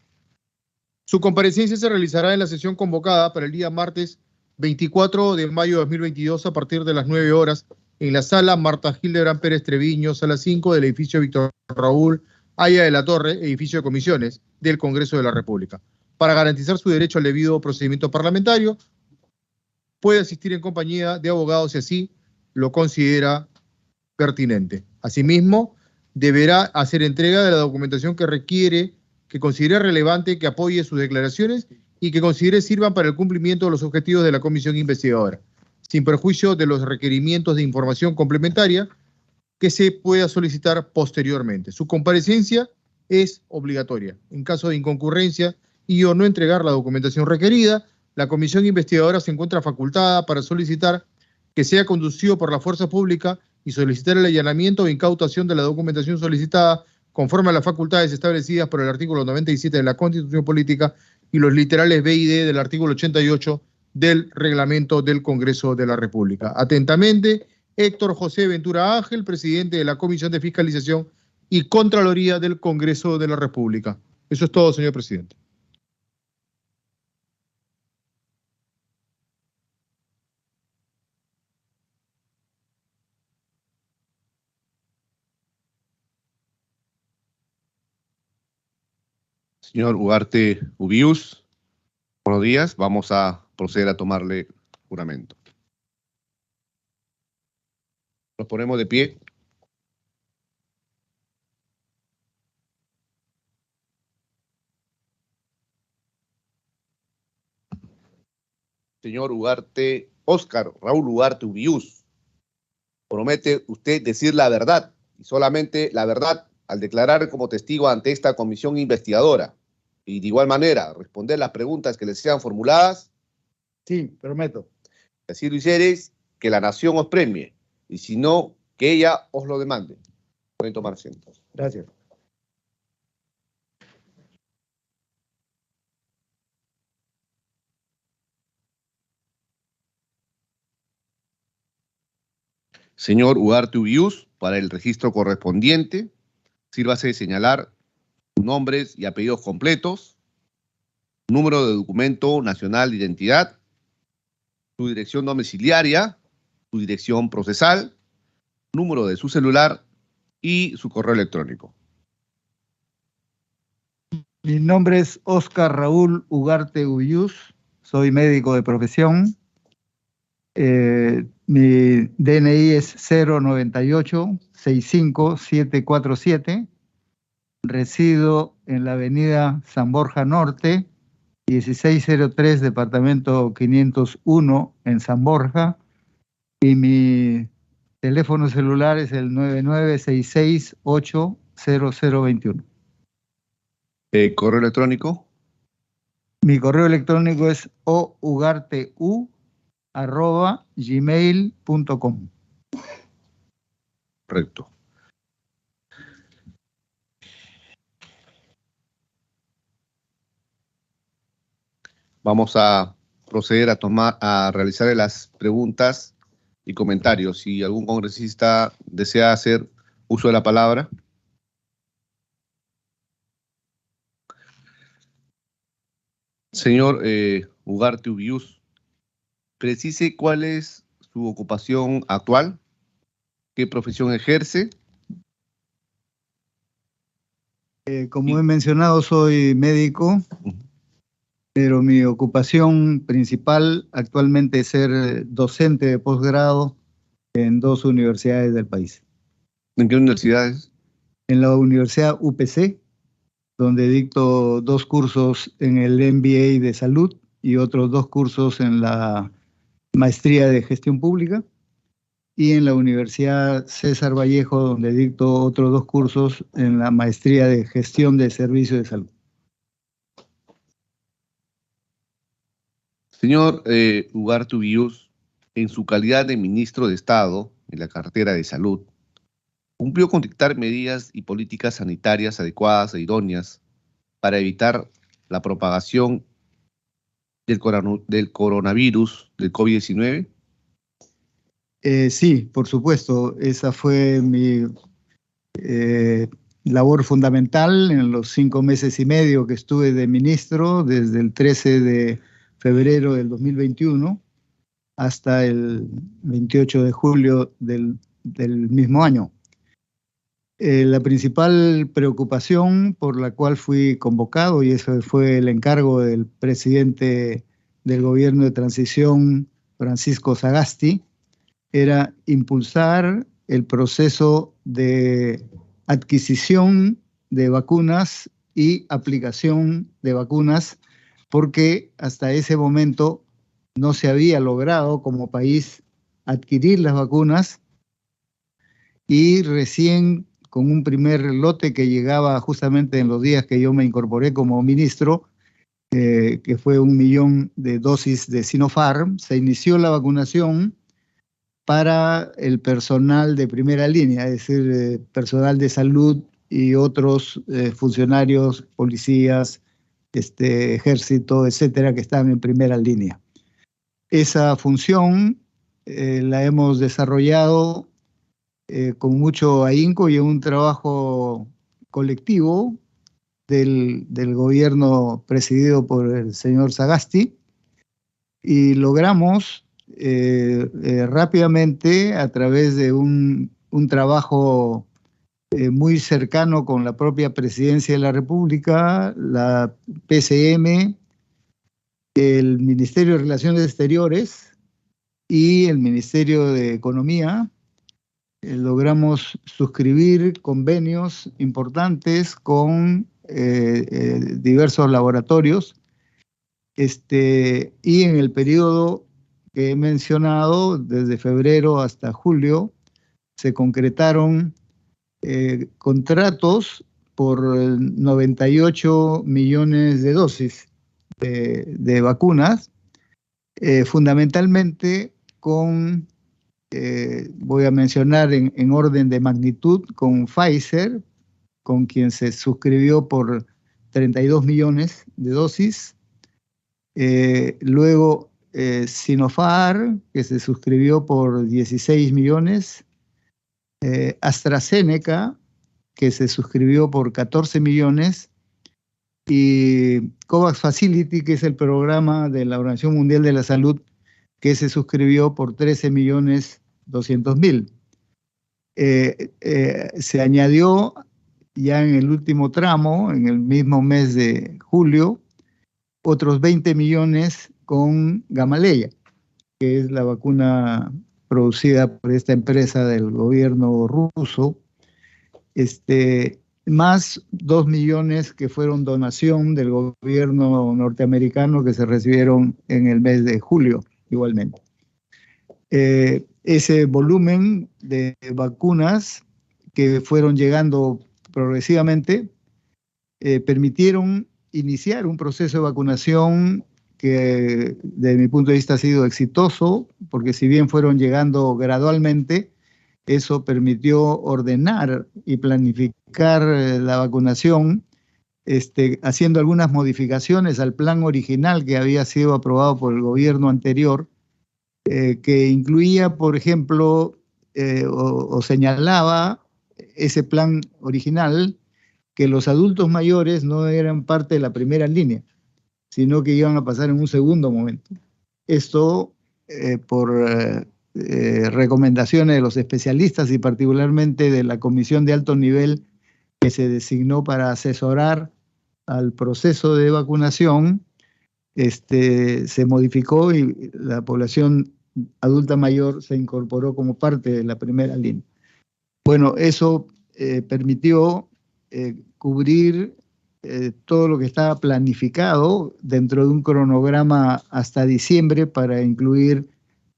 Su comparecencia se realizará en la sesión convocada para el día martes 24 de mayo de 2022 a partir de las 9 horas en la sala Marta Hildebrand Pérez Treviño, sala 5 del edificio Víctor Raúl Haya de la Torre, edificio de comisiones del Congreso de la República. Para garantizar su derecho al debido procedimiento parlamentario, puede asistir en compañía de abogados si así lo considera pertinente. Asimismo, deberá hacer entrega de la documentación que considere relevante, que apoye sus declaraciones y que considere sirvan para el cumplimiento de los objetivos de la comisión investigadora, sin perjuicio de los requerimientos de información complementaria que se pueda solicitar posteriormente. Su comparecencia es obligatoria. En caso de inconcurrencia y o no entregar la documentación requerida, la comisión investigadora se encuentra facultada para solicitar que sea conducido por la fuerza pública y solicitar el allanamiento o incautación de la documentación solicitada conforme a las facultades establecidas por el artículo 97 de la Constitución Política y los literales B y D del artículo 88 del Reglamento del Congreso de la República. Atentamente, Héctor José Ventura Ángel, presidente de la Comisión de Fiscalización y Contraloría del Congreso de la República. Eso es todo, señor presidente. Señor Ugarte Ubius, buenos días. Vamos a proceder a tomarle juramento. Nos ponemos de pie. Señor Ugarte, Óscar Raúl Ugarte Ubius, promete usted decir la verdad y solamente la verdad al declarar como testigo ante esta comisión investigadora y de igual manera responder las preguntas que les sean formuladas. Sí, prometo. Si así lo hiciereis, que la nación os premie y si no, que ella os lo demande. Pueden tomar asiento. Gracias. Señor Ugarte Ubius, para el registro correspondiente, sírvase de señalar nombres y apellidos completos, número de documento nacional de identidad, su dirección domiciliaria, su dirección procesal, número de su celular y su correo electrónico. Mi nombre es Óscar Raúl Ugarte Ubius, soy médico de profesión. Mi DNI es 098-65747. Resido en la avenida San Borja Norte, 1603, departamento 501 en San Borja. Y mi teléfono celular es el 9966-80021. ¿Correo electrónico? Mi correo electrónico es ougarteu@gmail.com. Correcto. Vamos a proceder a realizar las preguntas y comentarios. Si algún congresista desea hacer uso de la palabra. Señor Ugarte Ubius, precise cuál es su ocupación actual, qué profesión ejerce. Como he mencionado, soy médico, pero mi ocupación principal actualmente es ser docente de posgrado en 2 universidades del país. ¿En qué universidades? en la Universidad UPC, donde dicto 2 cursos en el MBA de Salud y otros 2 cursos en la Maestría de Gestión Pública, y en la Universidad César Vallejo, donde dicto otros 2 cursos en la Maestría de Gestión de Servicios de Salud. Señor Ugarte Ubiyús, en su calidad de ministro de Estado en la cartera de Salud, cumplió con dictar medidas y políticas sanitarias adecuadas e idóneas para evitar la propagación del coronavirus, del COVID-19. Sí, por supuesto, esa fue mi labor fundamental en los 5 meses y medio que estuve de ministro, desde el 13 de febrero del 2021 hasta el 28 de julio del mismo año. La principal preocupación por la cual fui convocado, y ese fue el encargo del presidente del gobierno de transición, Francisco Sagasti, era impulsar el proceso de adquisición de vacunas y aplicación de vacunas, porque hasta ese momento no se había logrado como país adquirir las vacunas, y recién con un primer lote que llegaba justamente en los días que yo me incorporé como ministro, que fue 1 millón de dosis de Sinopharm, se inició la vacunación para el personal de primera línea, es decir, personal de salud y otros funcionarios, policías, ejército, etcétera, que están en primera línea. Esa función la hemos desarrollado con mucho ahínco y en un trabajo colectivo del gobierno presidido por el señor Sagasti, y logramos rápidamente, a través de un trabajo muy cercano con la propia Presidencia de la República, la PCM, el Ministerio de Relaciones Exteriores y el Ministerio de Economía, logramos suscribir convenios importantes con diversos laboratorios, y en el periodo que he mencionado, desde febrero hasta julio, se concretaron contratos por 98 millones de dosis de vacunas, fundamentalmente con, voy a mencionar en orden de magnitud, con Pfizer, con quien se suscribió por 32 millones de dosis, luego Sinopharm, que se suscribió por 16 millones, AstraZeneca, que se suscribió por 14 millones, y COVAX Facility, que es el programa de la Organización Mundial de la Salud, que se suscribió por 13.200.000. Se añadió ya en el último tramo, en el mismo mes de julio, otros 20 millones con Gamaleya, que es la vacuna producida por esta empresa del gobierno ruso, más 2 millones que fueron donación del gobierno norteamericano, que se recibieron en el mes de julio igualmente. Ese volumen de vacunas que fueron llegando progresivamente permitieron iniciar un proceso de vacunación que, de mi punto de vista, ha sido exitoso, porque si bien fueron llegando gradualmente, eso permitió ordenar y planificar la vacunación, haciendo algunas modificaciones al plan original que había sido aprobado por el gobierno anterior, que incluía, por ejemplo, o señalaba ese plan original, que los adultos mayores no eran parte de la primera línea, sino que iban a pasar en un segundo momento. Esto por recomendaciones de los especialistas y particularmente de la comisión de alto nivel que se designó para asesorar al proceso de vacunación, se modificó y la población adulta mayor se incorporó como parte de la primera línea. Bueno, eso permitió cubrir todo lo que estaba planificado dentro de un cronograma hasta diciembre para incluir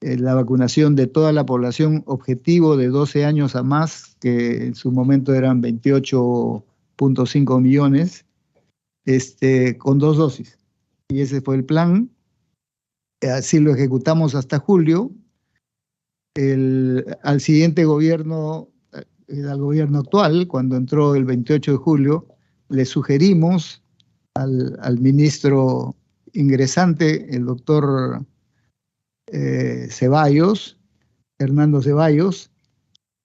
la vacunación de toda la población objetivo de 12 años a más, que en su momento eran 28.5 millones, con 2 dosis. Y ese fue el plan. Así lo ejecutamos hasta julio. Al siguiente gobierno, al gobierno actual, cuando entró el 28 de julio, le sugerimos al ministro ingresante, el doctor Ceballos, Hernando Ceballos,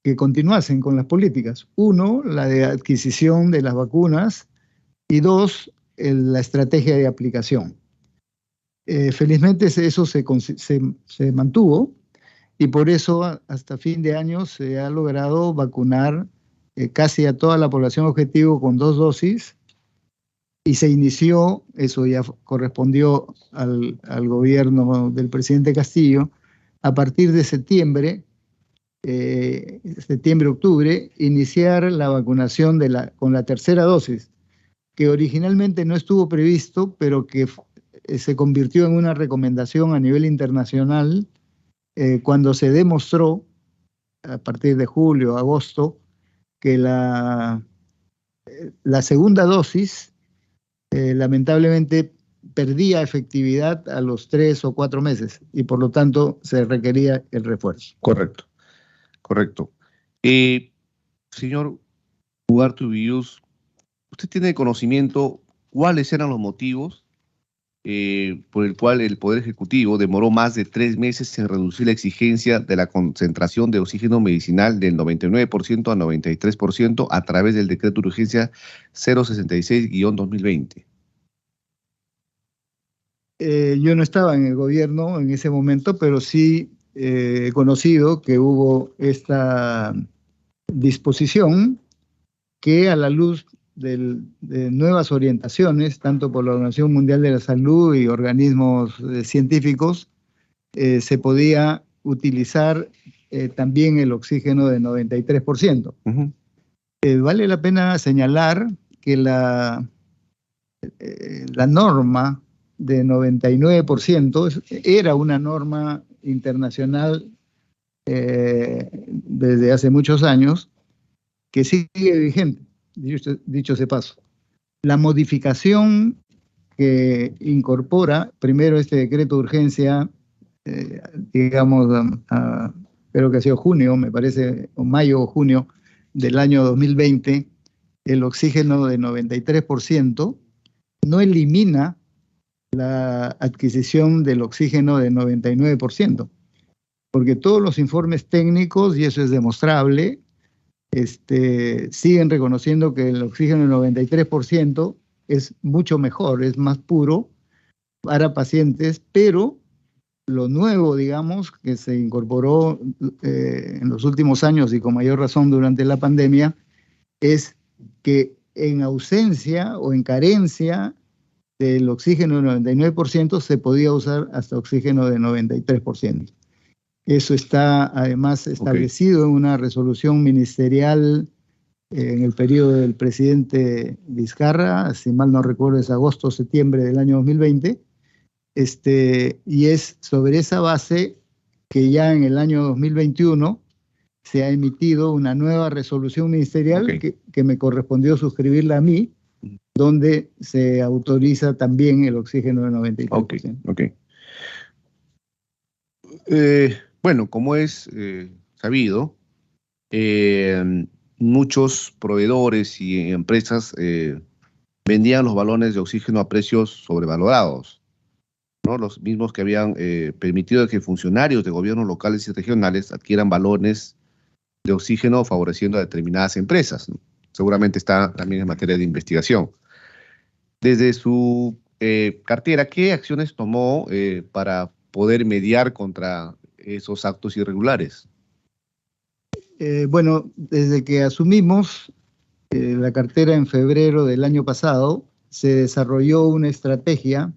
que continuasen con las políticas. Uno, la de adquisición de las vacunas, y dos, la estrategia de aplicación. Felizmente eso se mantuvo, y por eso hasta fin de año se ha logrado vacunar casi a toda la población objetivo con 2 dosis, y se inició, eso ya correspondió al gobierno del presidente Castillo, a partir de septiembre, octubre, iniciar la vacunación con la tercera dosis, que originalmente no estuvo previsto, pero que se convirtió en una recomendación a nivel internacional cuando se demostró, a partir de julio, agosto, que la segunda dosis lamentablemente perdía efectividad a los 3 o 4 meses y por lo tanto se requería el refuerzo. Correcto, correcto. Señor Ugarte Ubillús, ¿usted tiene conocimiento cuáles eran los motivos por el cual el Poder Ejecutivo demoró más de 3 meses en reducir la exigencia de la concentración de oxígeno medicinal del 99% a 93% a través del decreto de urgencia 066-2020? Yo no estaba en el gobierno en ese momento, pero sí he conocido que hubo esta disposición que, a la luz de nuevas orientaciones, tanto por la Organización Mundial de la Salud y organismos científicos, se podía utilizar también el oxígeno de 93%. Uh-huh. Vale la pena señalar que la norma de 99% era una norma internacional desde hace muchos años, que sigue vigente, dicho ese paso. La modificación que incorpora primero este decreto de urgencia, digamos, creo que ha sido junio, me parece, o mayo o junio del año 2020, el oxígeno de 93%, no elimina la adquisición del oxígeno de 99%, porque todos los informes técnicos, y eso es demostrable, siguen reconociendo que el oxígeno del 93% es mucho mejor, es más puro para pacientes, pero lo nuevo, digamos, que se incorporó en los últimos años y con mayor razón durante la pandemia, es que en ausencia o en carencia del oxígeno del 99% se podía usar hasta oxígeno de 93%. Eso está además establecido en una resolución ministerial en el periodo del presidente Vizcarra, si mal no recuerdo es agosto o septiembre del año 2020, y es sobre esa base que ya en el año 2021 se ha emitido una nueva resolución ministerial que me correspondió suscribirla a mí, donde se autoriza también el oxígeno de 93%. Okay. Bueno, como es sabido, muchos proveedores y empresas vendían los balones de oxígeno a precios sobrevalorados, ¿no? Los mismos que habían permitido que funcionarios de gobiernos locales y regionales adquieran balones de oxígeno favoreciendo a determinadas empresas, ¿no? Seguramente está también en materia de investigación. Desde su cartera, ¿qué acciones tomó para poder mediar contra esos actos irregulares? Bueno, desde que asumimos la cartera en febrero del año pasado, se desarrolló una estrategia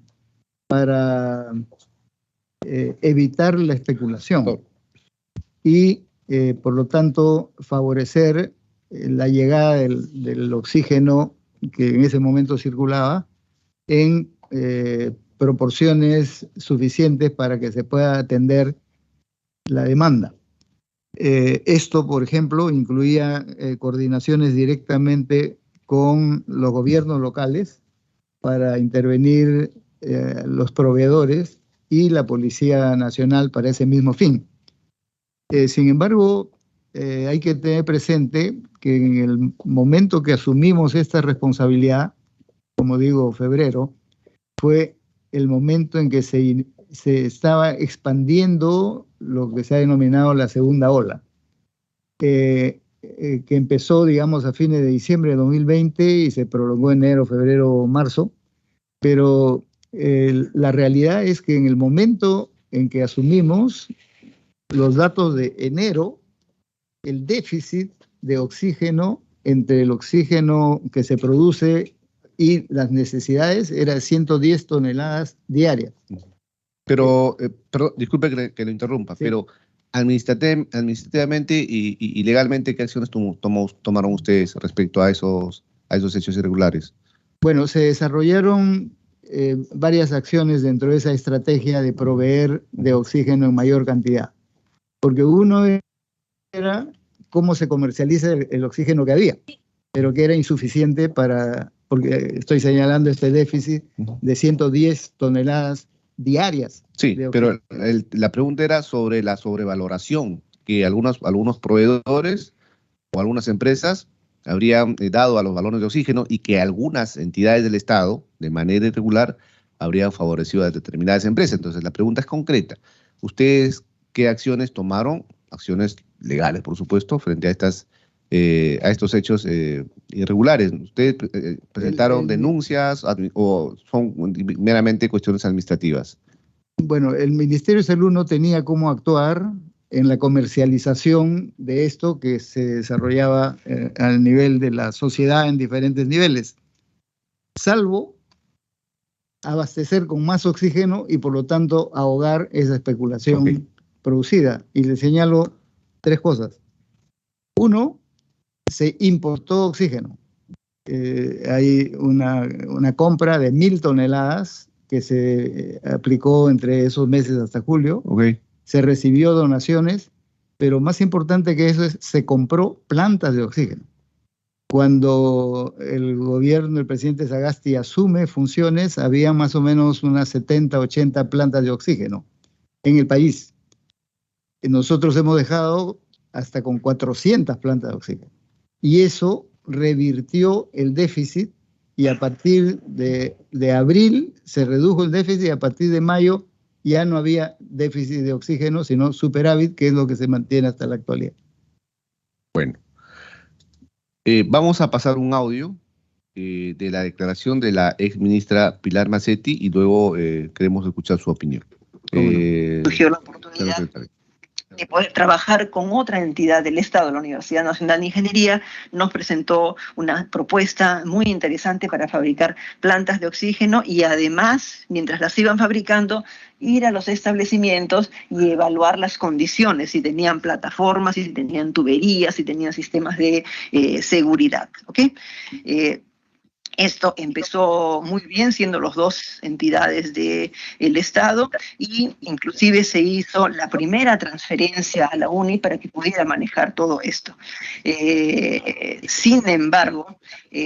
para evitar la especulación y, por lo tanto, favorecer la llegada del oxígeno que en ese momento circulaba en proporciones suficientes para que se pueda atender la demanda. Esto, por ejemplo, incluía coordinaciones directamente con los gobiernos locales para intervenir los proveedores y la Policía Nacional para ese mismo fin. Sin embargo, hay que tener presente que en el momento que asumimos esta responsabilidad, como digo, febrero, fue el momento en que se estaba expandiendo lo que se ha denominado la segunda ola, que empezó, digamos, a fines de diciembre de 2020 y se prolongó enero, febrero, marzo, pero la realidad es que en el momento en que asumimos los datos de enero, el déficit de oxígeno entre el oxígeno que se produce y las necesidades era 110 toneladas diarias. Pero, disculpe que lo interrumpa, Sí. pero administrativamente y legalmente, ¿qué acciones tomaron ustedes respecto a esos hechos irregulares? Bueno, se desarrollaron varias acciones dentro de esa estrategia de proveer de oxígeno en mayor cantidad, porque uno era cómo se comercializa el oxígeno que había, pero que era insuficiente porque estoy señalando este déficit de 110 toneladas diarias. Sí, pero la pregunta era sobre la sobrevaloración que algunos proveedores o algunas empresas habrían dado a los balones de oxígeno y que algunas entidades del Estado, de manera irregular, habrían favorecido a determinadas empresas. Entonces, la pregunta es concreta. ¿Ustedes qué acciones tomaron? Acciones legales, por supuesto, frente a estos hechos irregulares. ¿Ustedes presentaron denuncias o son meramente cuestiones administrativas? Bueno, el Ministerio de Salud no tenía cómo actuar en la comercialización de esto que se desarrollaba al nivel de la sociedad en diferentes niveles, salvo abastecer con más oxígeno y por lo tanto ahogar esa especulación producida. Y le señalo tres cosas. Uno, se importó oxígeno. Hay una compra de 1.000 toneladas que se aplicó entre esos meses hasta julio. Se recibió donaciones, pero más importante que eso es, se compró plantas de oxígeno. Cuando el gobierno del presidente Sagasti asume funciones, había más o menos unas 70, 80 plantas de oxígeno en el país. Nosotros hemos dejado hasta con 400 plantas de oxígeno. Y eso revirtió el déficit y a partir de abril se redujo el déficit y a partir de mayo ya no había déficit de oxígeno, sino superávit, que es lo que se mantiene hasta la actualidad. Bueno, vamos a pasar un audio de la declaración de la exministra Pilar Mazzetti y luego queremos escuchar su opinión. Surgió la oportunidad de poder trabajar con otra entidad del Estado, la Universidad Nacional de Ingeniería, nos presentó una propuesta muy interesante para fabricar plantas de oxígeno y además, mientras las iban fabricando, ir a los establecimientos y evaluar las condiciones, si tenían plataformas, si tenían tuberías, si tenían sistemas de seguridad. ¿Okay? Esto empezó muy bien siendo los dos entidades del Estado y inclusive se hizo la primera transferencia a la UNI para que pudiera manejar todo esto. Sin embargo,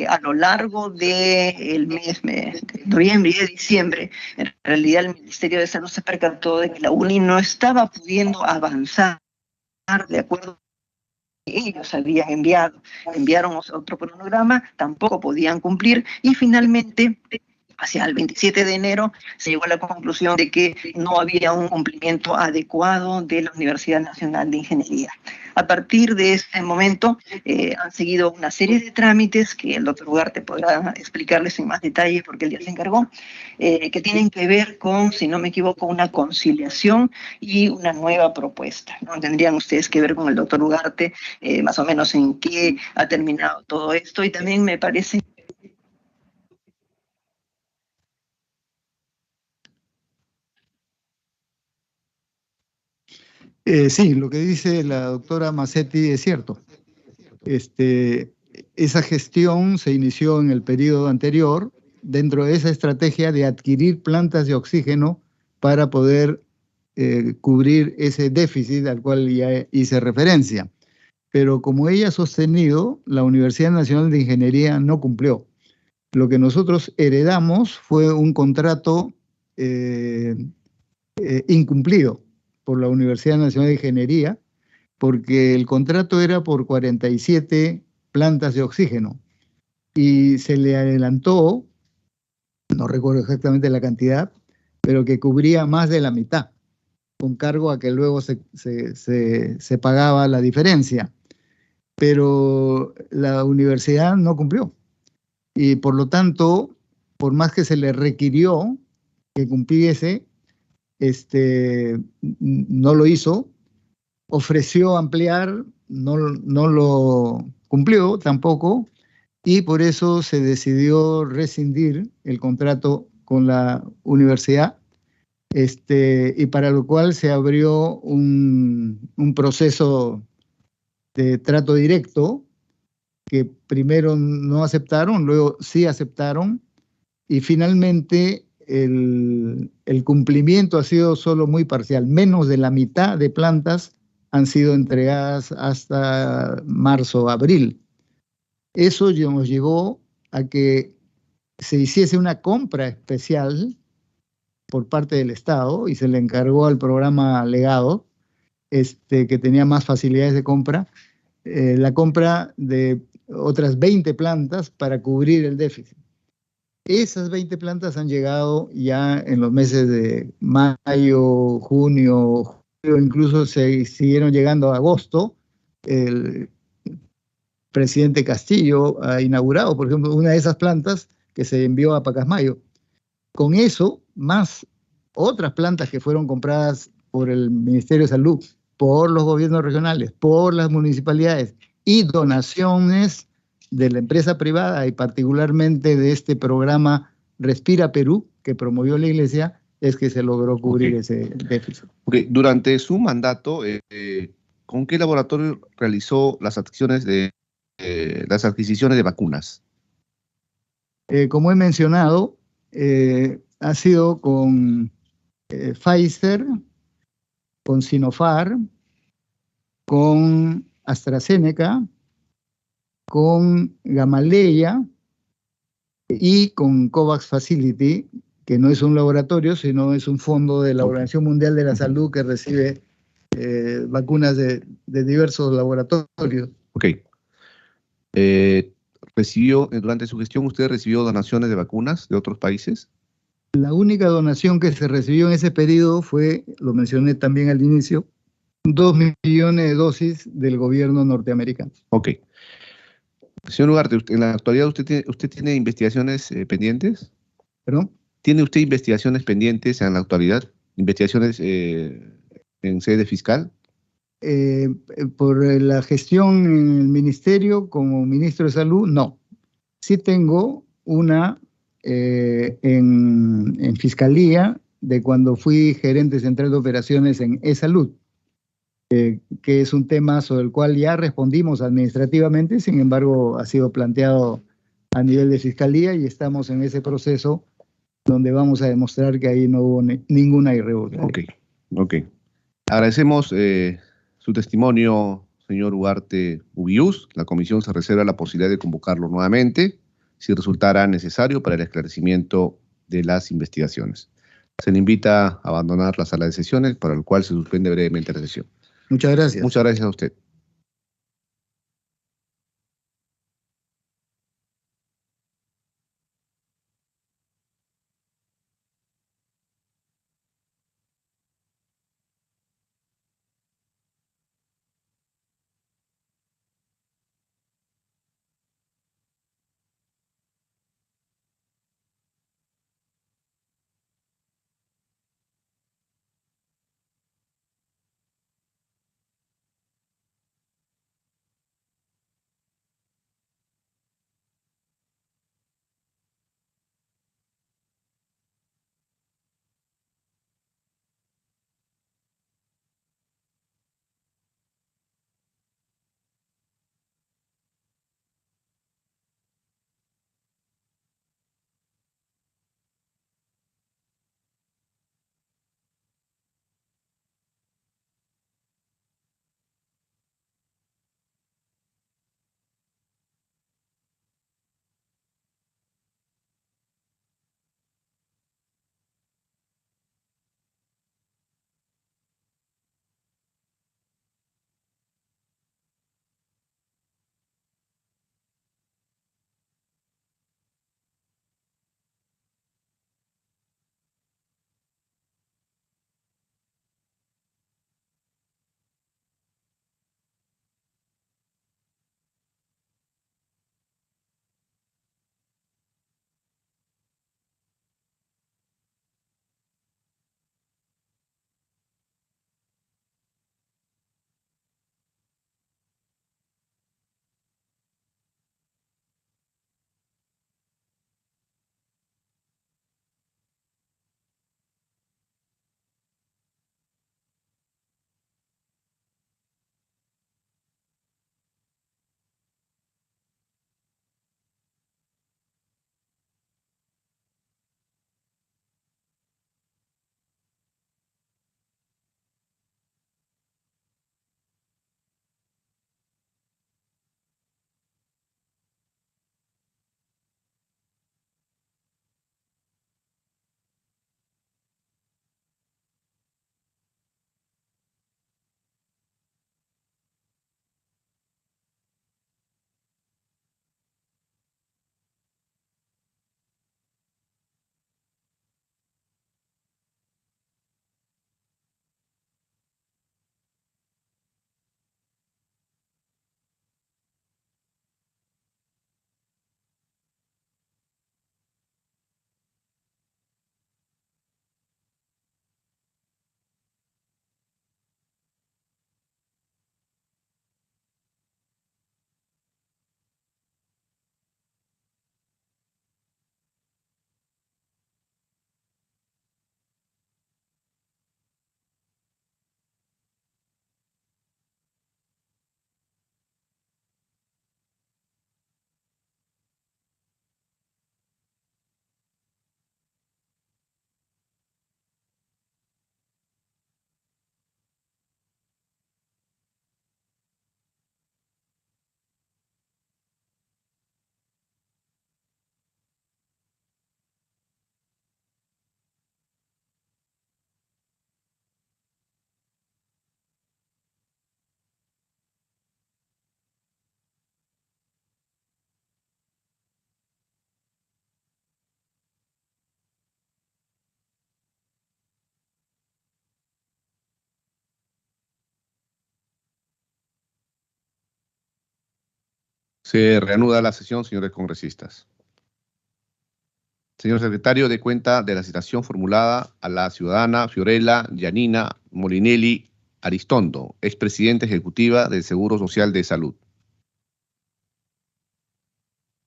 a lo largo del mes de noviembre y de diciembre, en realidad el Ministerio de Salud se percató de que la UNI no estaba pudiendo avanzar de acuerdo ellos habían enviaron otro cronograma, tampoco podían cumplir y finalmente, hacia el 27 de enero, se llegó a la conclusión de que no había un cumplimiento adecuado de la Universidad Nacional de Ingeniería. A partir de ese momento han seguido una serie de trámites que el doctor Ugarte podrá explicarles en más detalle porque él ya se encargó, que tienen que ver con, si no me equivoco, una conciliación y una nueva propuesta, ¿no? Tendrían ustedes que ver con el doctor Ugarte más o menos en qué ha terminado todo esto y también me parece... Sí, lo que dice la doctora Mazzetti es cierto. Esa gestión se inició en el periodo anterior, dentro de esa estrategia de adquirir plantas de oxígeno para poder cubrir ese déficit al cual ya hice referencia. Pero como ella ha sostenido, la Universidad Nacional de Ingeniería no cumplió. Lo que nosotros heredamos fue un contrato incumplido por la Universidad Nacional de Ingeniería, porque el contrato era por 47 plantas de oxígeno y se le adelantó, no recuerdo exactamente la cantidad, pero que cubría más de la mitad, con cargo a que luego se pagaba la diferencia. Pero la universidad no cumplió y por lo tanto, por más que se le requirió que cumpliese, no lo hizo, ofreció ampliar, no lo cumplió tampoco, y por eso se decidió rescindir el contrato con la universidad, y para lo cual se abrió un proceso de trato directo que primero no aceptaron, luego sí aceptaron, y finalmente el cumplimiento ha sido solo muy parcial. Menos de la mitad de plantas han sido entregadas hasta marzo, abril. Eso nos llevó a que se hiciese una compra especial por parte del Estado y se le encargó al programa Legado, que tenía más facilidades de compra, la compra de otras 20 plantas para cubrir el déficit. Esas 20 plantas han llegado ya en los meses de mayo, junio, julio, incluso se siguieron llegando a agosto. El presidente Castillo ha inaugurado, por ejemplo, una de esas plantas que se envió a Pacasmayo. Con eso, más otras plantas que fueron compradas por el Ministerio de Salud, por los gobiernos regionales, por las municipalidades y donaciones de la empresa privada y particularmente de este programa Respira Perú, que promovió la Iglesia, es que se logró cubrir ese déficit. Durante su mandato, ¿con qué laboratorio realizó las las adquisiciones de vacunas? Como he mencionado, ha sido con Pfizer, con Sinopharm, con AstraZeneca, con Gamaleya y con COVAX Facility, que no es un laboratorio, sino es un fondo de la Organización Mundial de la Salud que recibe vacunas de diversos laboratorios. Ok. Durante su gestión, ¿usted recibió donaciones de vacunas de otros países? La única donación que se recibió en ese periodo fue, lo mencioné también al inicio, 2 millones de dosis del gobierno norteamericano. Ok. Señor Ugarte, en la actualidad usted tiene investigaciones pendientes. ¿Perdón? ¿Tiene usted investigaciones pendientes en la actualidad? ¿Investigaciones en sede fiscal? Por la gestión en el ministerio como ministro de Salud, no. Sí tengo una en Fiscalía de cuando fui gerente central de operaciones en eSalud, que es un tema sobre el cual ya respondimos administrativamente, sin embargo ha sido planteado a nivel de Fiscalía y estamos en ese proceso donde vamos a demostrar que ahí no hubo ninguna irregularidad. Ok. Agradecemos su testimonio, señor Ugarte Ubiús. La comisión se reserva la posibilidad de convocarlo nuevamente si resultara necesario para el esclarecimiento de las investigaciones. Se le invita a abandonar la sala de sesiones, para el cual se suspende brevemente la sesión. Muchas gracias. Muchas gracias a usted. Se reanuda la sesión, señores congresistas. Señor secretario, dé cuenta de la citación formulada a la ciudadana Fiorella Yanina Molinelli Aristondo, expresidenta ejecutiva del Seguro Social de Salud.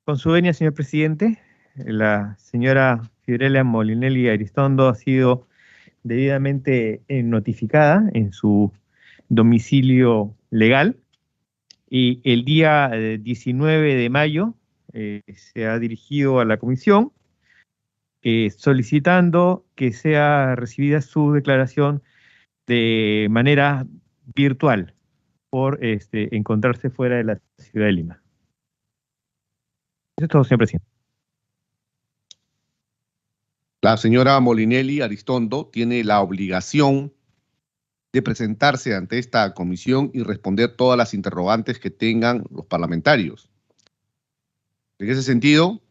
Con su venia, señor presidente, la señora Fiorella Molinelli Aristondo ha sido debidamente notificada en su domicilio legal y el día 19 de mayo se ha dirigido a la comisión solicitando que sea recibida su declaración de manera virtual por encontrarse fuera de la ciudad de Lima. Eso es todo, señor presidente. La señora Molinelli Aristondo tiene la obligación de presentarse ante esta comisión y responder todas las interrogantes que tengan los parlamentarios. En ese sentido,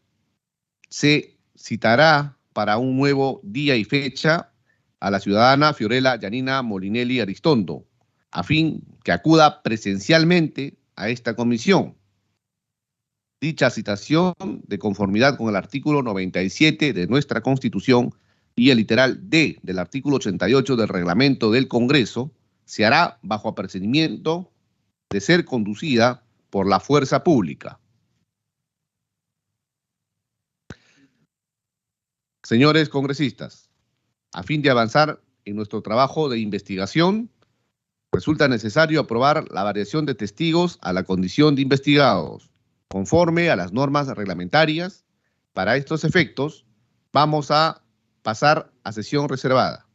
se citará para un nuevo día y fecha a la ciudadana Fiorella Yanina Molinelli Aristondo, a fin que acuda presencialmente a esta comisión. Dicha citación, de conformidad con el artículo 97 de nuestra Constitución y el literal D del artículo 88 del Reglamento del Congreso, se hará bajo apercibimiento de ser conducida por la fuerza pública. Señores congresistas, a fin de avanzar en nuestro trabajo de investigación, resulta necesario aprobar la variación de testigos a la condición de investigados, conforme a las normas reglamentarias. Para estos efectos, vamos a pasar a sesión reservada.